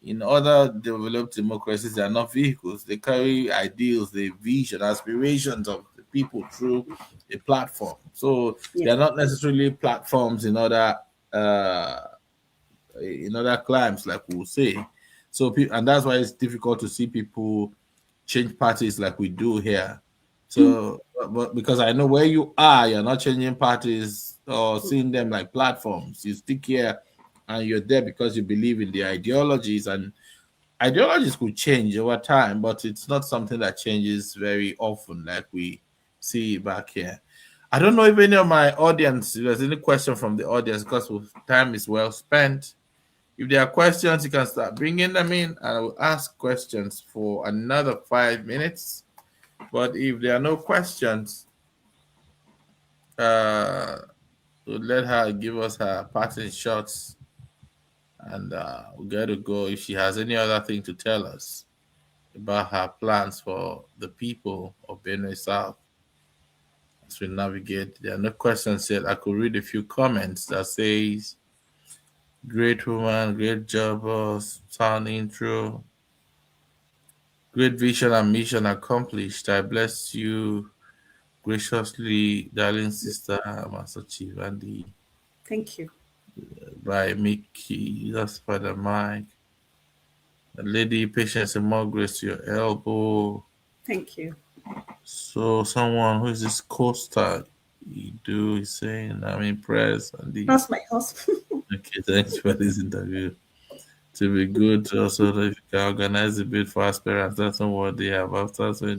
in other developed democracies, they are not vehicles. They carry ideals, the vision, aspirations of the people through a platform. So Yeah. they are not necessarily platforms uh, in other climes, like we will say. So, and that's why it's difficult to see people change parties like we do here. So, but because I know where you are, you're not changing parties or seeing them like platforms. You stick here and you're there because you believe in the ideologies, and ideologies could change over time, but it's not something that changes very often like we see back here. I don't know if any of my audience, if there's any question from the audience, because time is well spent. If there are questions, you can start bringing them in, and I will ask questions for another 5 minutes. But if there are no questions, uh, we'll let her give us her parting shots, and we'll get to go if she has any other thing to tell us about her plans for the people of Benue South as we navigate. There are no questions yet. I could read a few comments that says, "Great woman, great job, sound intro. Great vision and mission accomplished. I bless you graciously, darling sister, Master Chief Andy, Thank you. by Mickey. That's Father Mike. Lady, patience and more grace to your elbow. Thank you. So, someone who is this Costa? You do is saying, I'm impressed. Andy, That's my husband. okay, thanks for this interview. To be good, also, if you can organize a bit for aspirants, that's not what they have after. So,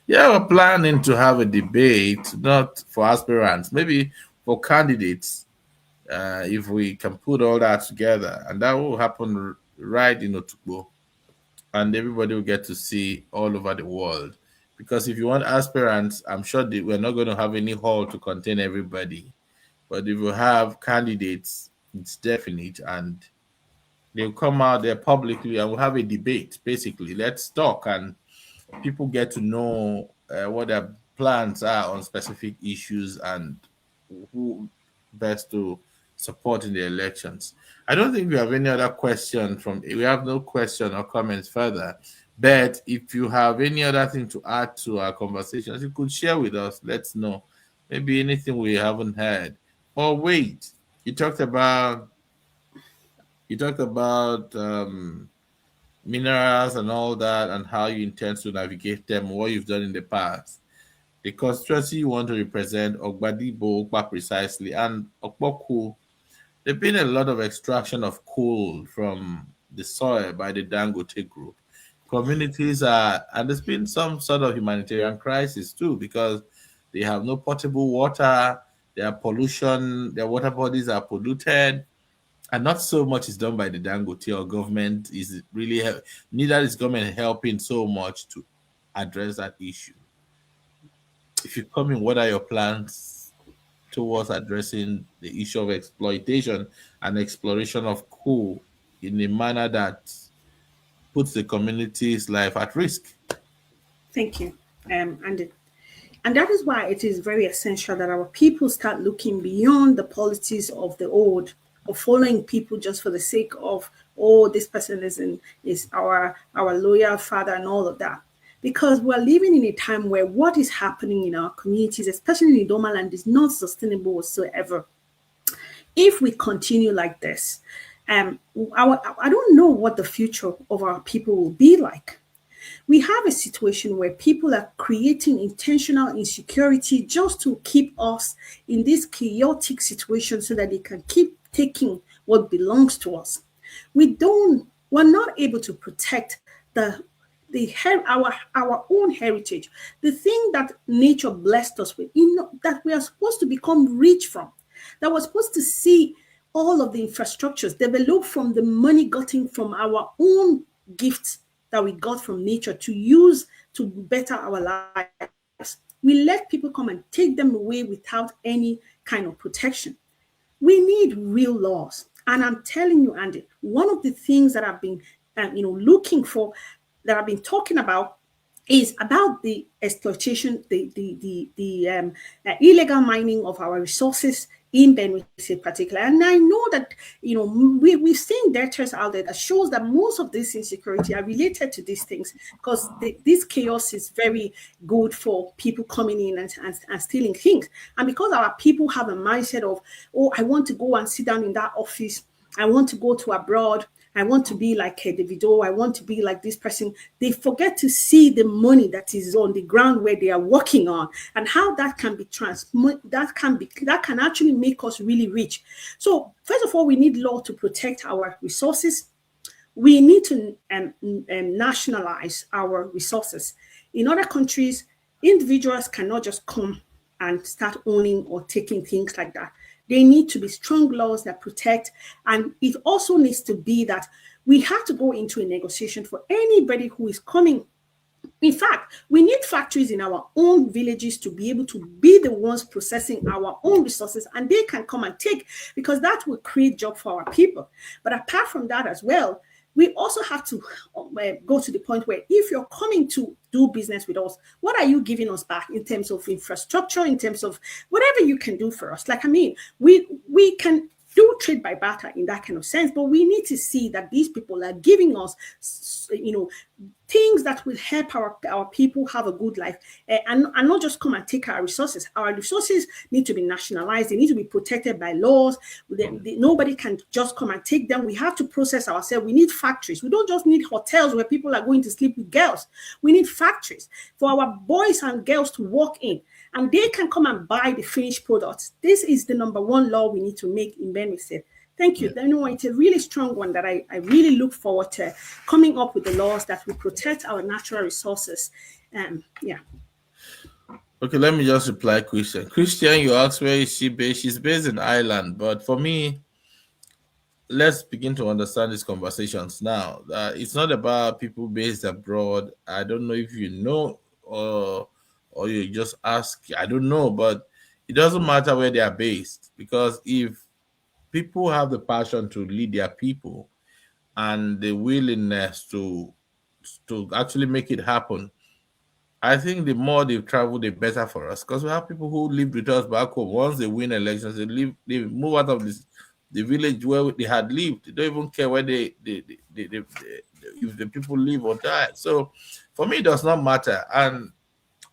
yeah, we're planning to have a debate, not for aspirants, maybe for candidates, if we can put all that together. And that will happen right in Otukbo. And everybody will get to see all over the world. Because if you want aspirants, I'm sure we're not going to have any hall to contain everybody. But if you have candidates, it's definite. And they'll come out there publicly and we'll have a debate, basically. Let's talk and people get to know what their plans are on specific issues and who best to support in the elections. I don't think we have any other question we have no question or comments further. But if you have any other thing to add to our conversations, you could share with us. Let's know. Maybe anything we haven't heard. Or wait, you talked about you talked about minerals and all that and how you intend to navigate them, what you've done in the past. The constituency you want to represent, Ogbadibo, Okpa precisely, and Okpoku, there's been a lot of extraction of coal from the soil by the Dangote group. Communities are, and there's been some sort of humanitarian crisis too, because they have no potable water, their pollution, their water bodies are polluted, and not so much is done by the Dangote or government is really neither is government helping so much to address that issue. If you come in, what are your plans towards addressing the issue of exploitation and exploration of coal in a manner that puts the community's life at risk? Thank you. And that is why it is very essential that our people start looking beyond the policies of the old, of following people just for the sake of, oh, this person is our loyal father and all of that. Because we're living in a time where what is happening in our communities, especially in Idoma land, is not sustainable whatsoever. If we continue like this, I don't know what the future of our people will be like. We have a situation where people are creating intentional insecurity just to keep us in this chaotic situation so that they can keep taking what belongs to us. We're not able to protect our own heritage, the thing that nature blessed us with, that we are supposed to become rich from, that we're supposed to see all of the infrastructures developed from the money gotten from our own gifts that we got from nature to use to better our lives. We let people come and take them away without any kind of protection. We need real laws. And I'm telling you, Andy, one of the things that I've been looking for, that I've been talking about, is about the exploitation, the illegal mining of our resources in Benue State particular. And I know that, we've seen data out there that shows that most of this insecurity are related to these things, because this chaos is very good for people coming in and stealing things. And because our people have a mindset of, oh, I want to go and sit down in that office, I want to go to abroad, I want to be like Davido, I want to be like this person. They forget to see the money that is on the ground where they are working on, and how that can be that can actually make us really rich. So first of all, we need law to protect our resources. We need to nationalize our resources. In other countries, individuals cannot just come and start owning or taking things like that. There need to be strong laws that protect, and it also needs to be that we have to go into a negotiation for anybody who is coming. In fact, we need factories in our own villages to be able to be the ones processing our own resources, and they can come and take, because that will create job for our people. But apart from that as well, we also have to go to the point where, if you're coming to do business with us, what are you giving us back in terms of infrastructure, in terms of whatever you can do for us? Like, I mean, we can do trade by barter in that kind of sense, but we need to see that these people are giving us, things that will help our people have a good life, and not just come and take our resources. Our resources need to be nationalized. They need to be protected by laws. Nobody can just come and take them. We have to process ourselves. We need factories. We don't just need hotels where people are going to sleep with girls. We need factories for our boys and girls to walk in, and they can come and buy the finished products. This is the number one law we need to make in Benue State. Thank you. It's a really strong one that I really look forward to coming up with the laws that will protect our natural resources. Yeah. Okay, let me just reply, Christian. Christian, you asked where is she based? She's based in Ireland, but for me, let's begin to understand these conversations now. It's not about people based abroad. I don't know if you know, or you just ask. I don't know, but it doesn't matter where they are based, because if people have the passion to lead their people and the willingness to actually make it happen, I think the more they travel, the better for us. Because we have people who lived with us back home. Once they win elections, they move out of the village where they had lived. They don't even care where if the people live or die. So for me, it does not matter. And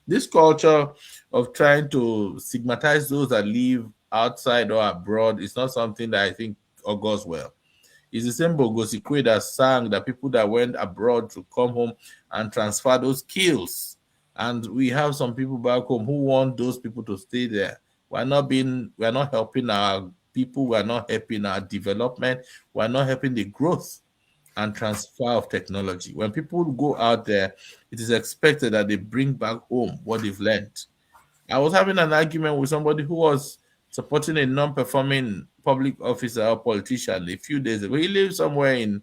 this culture of trying to stigmatize those that live outside or abroad is not something that I think augurs well. It's the same Bogosikwe that sang that people that went abroad to come home and transfer those skills. And we have some people back home who want those people to stay there. We're not helping our people, we're not helping our development, we're not helping the growth and transfer of technology. When people go out there, it is expected that they bring back home what they've learned. I was having an argument with somebody who was supporting a non-performing public officer or politician a few days ago. He lives somewhere in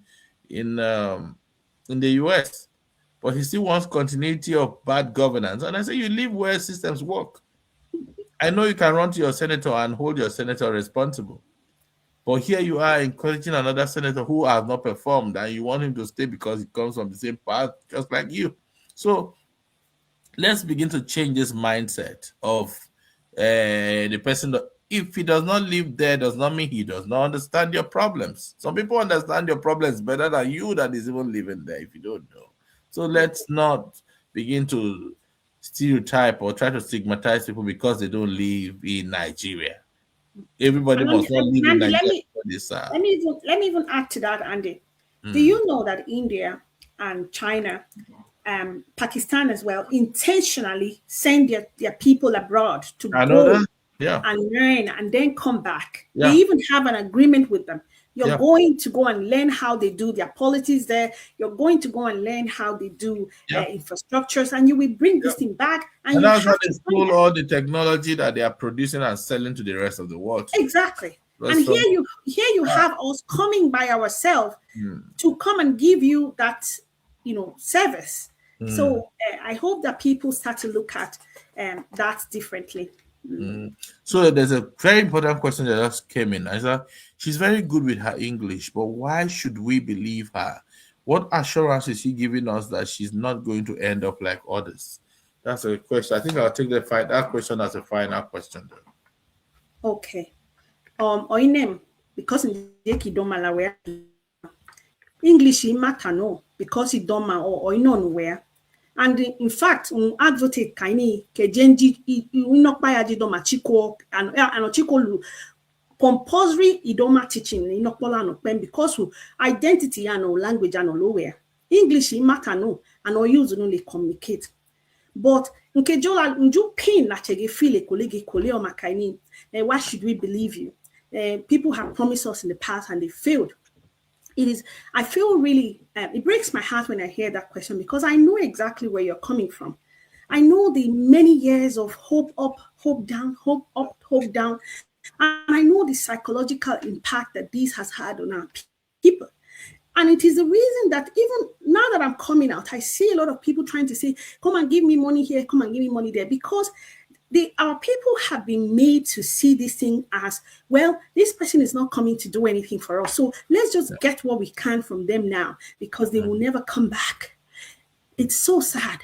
in the US, but he still wants continuity of bad governance. And I say, you live where systems work. I know you can run to your senator and hold your senator responsible, but here you are encouraging another senator who has not performed, and you want him to stay because he comes from the same path, just like you. So let's begin to change this mindset of the person that, if he does not live there, does not mean he does not understand your problems. Some people understand your problems better than you that is even living there, if you don't know. So let's not begin to stereotype or try to stigmatize people because they don't live in Nigeria. Everybody And must not live in Andy, Nigeria for this. let me even add to that, Andy. Do Mm. you know that India and China, Pakistan as well, intentionally send their people abroad to I know go that. Yeah. and learn and then come back? They Yeah. even have an agreement with them. You're Yeah. going to go and learn how they do their politics there. You're going to go and learn how they do Yeah. infrastructures, and you will bring Yeah. this thing back, and And you that's how have they to find stole that. all the technology that they are producing and selling to the rest of the world too. Exactly. And Because from here you have us coming by ourselves mm, to come and give you that, service. mm, So I hope that people start to look at that differently. mm. So there's a very important question that just came in. I said she's very good with her English, but why should we believe her? What assurance is she giving us that she's not going to end up like others? That's a question. I think I'll take that question as a final question. Okay. Oinem, because in Jeki don't malaware English in matter no, because it don't ma or non where. And in fact, advocate kaini ke genji inokpa ya didoma chiko and chiko lu compulsory idoma teaching inokpola no pen because identity and language and nowhere. English in matter no and or use no communicate. But nke jola nju pain na chege feel kolege kole o makaini. Why should we believe you? People have promised us in the past and they failed. It is, I feel really, it breaks my heart when I hear that question because I know exactly where you're coming from. I know the many years of hope up, hope down, hope up, hope down. And I know the psychological impact that this has had on our people. And it is the reason that even now that I'm coming out, I see a lot of people trying to say, come and give me money here, come and give me money there, because our people have been made to see this thing as, well, this person is not coming to do anything for us. So let's just get what we can from them now because they will Mm. never come back. It's so sad.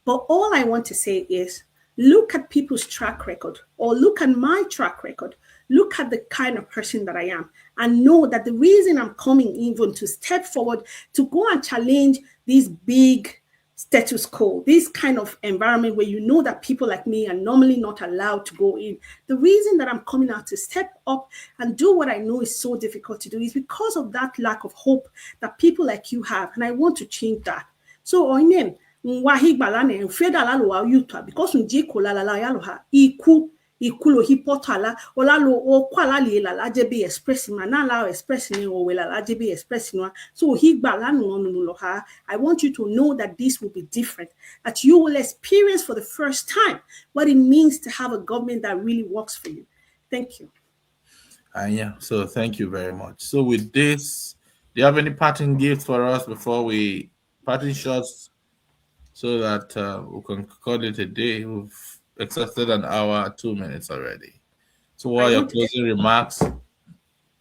But all I want to say is look at people's track record or look at my track record. Look at the kind of person that I am and know that the reason I'm coming even to step forward to go and challenge these big status quo, this kind of environment where you know that people like me are normally not allowed to go in. The reason that I'm coming out to step up and do what I know is so difficult to do is because of that lack of hope that people like you have. And I want to change that. So, Oinem, Wahigbalane, ne feda la lo wa yuta because unji kola la ya lo ha ikulo hipotala ola lo o kwala li la jebe express ma na la express ni o wela la jebe express no so higbala no no lo ha. I want you to know that this will be different, that you will experience for the first time what it means to have a government that really works for you. Thank you. And yeah, so thank you very much. So with this, do you have any parting gifts for us before we parting shots so that we can call it a day? We've exhausted an hour, 2 minutes already. So what I are your want to closing remarks?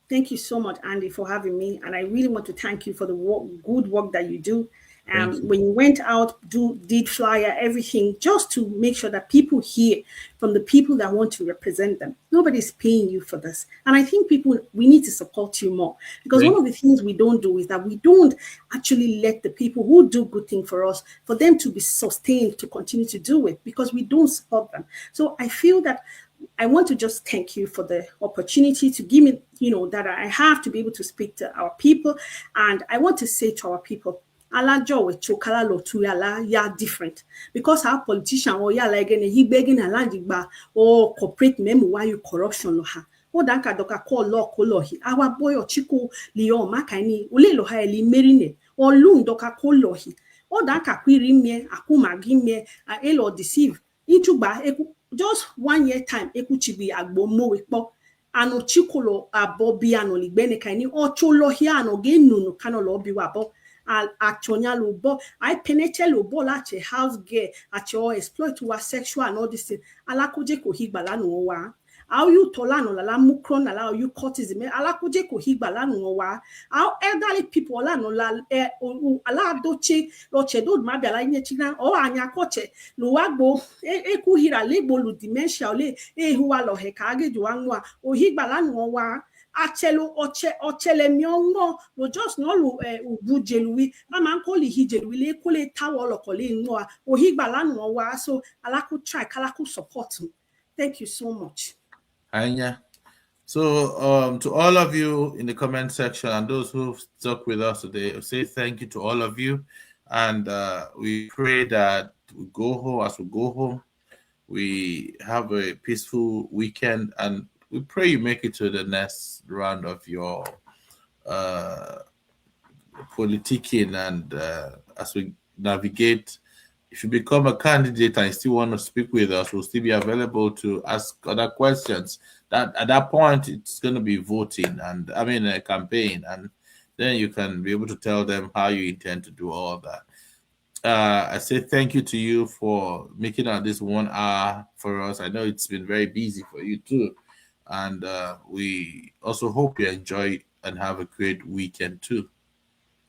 Thank you so much, Andy, for having me. And I really want to thank you for the good work that you do. Thank you. When you went out, did flyer, everything, just to make sure that people hear from the people that want to represent them. Nobody's paying you for this. And I think we need to support you more. Because one Thank of the things we don't do is that we don't actually let the people who do good things for us, for them to be sustained, to continue to do it, because we don't support them. So I feel that I want to just thank you for the opportunity to give me, that I have to be able to speak to our people. And I want to say to our people, alajo we chokala lo tu yala ya different because our politician or yala again he begging a landigba or corporate memo why you corruption lo ha o dan ka doka call law ko lo hi our boy or chico leo makani ule lo ha eli merine or lun doka ko lo hi o dan ka kwiri mie akuma gimie a elo deceive itugba just 1 year time ekuchibi agbo mowe po ano chikolo abobi ano ligbene kaini ocholo hi ano ge nunu kano lo bi wabo al actually lobo I penetrate lobo at a house girl at your exploit to a sexual and all this thing alakuje ko higba lanu wa how you tolano la mukron allow you courtism alakuje ko higba lanu wa how elderly people lanu la ala doche loche do ma bi ala yin china o anya koche lo wa gbo eku hira legbo lu dementia le ehuwa lo he ka ge ju anwa o higba lanu wa achelo ochele miongo lo just no lu ubujelui mama nkoli hijelui le kole tawo lokole nwa o higba lanu wa so alaku try kalaku support. Thank you so much. Anya. So to all of you in the comment section and those who've stuck with us today, I say thank you to all of you. And we pray that we go home as we go home. We have a peaceful weekend and we pray you make it to the next round of your uh, politicking, and as we navigate, if you become a candidate and you still want to speak with us, we'll still be available to ask other questions. That at that point, it's going to be voting, and I mean a campaign, and then you can be able to tell them how you intend to do all that. I say thank you to you for making out this 1 hour for us. I know it's been very busy for you too, and we also hope you enjoy and have a great weekend too.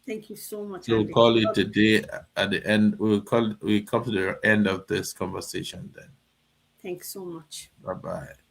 Thank you so much, So we'll Andy. call it a day at the end. We come to the end of this conversation then. Thanks so much. Bye bye.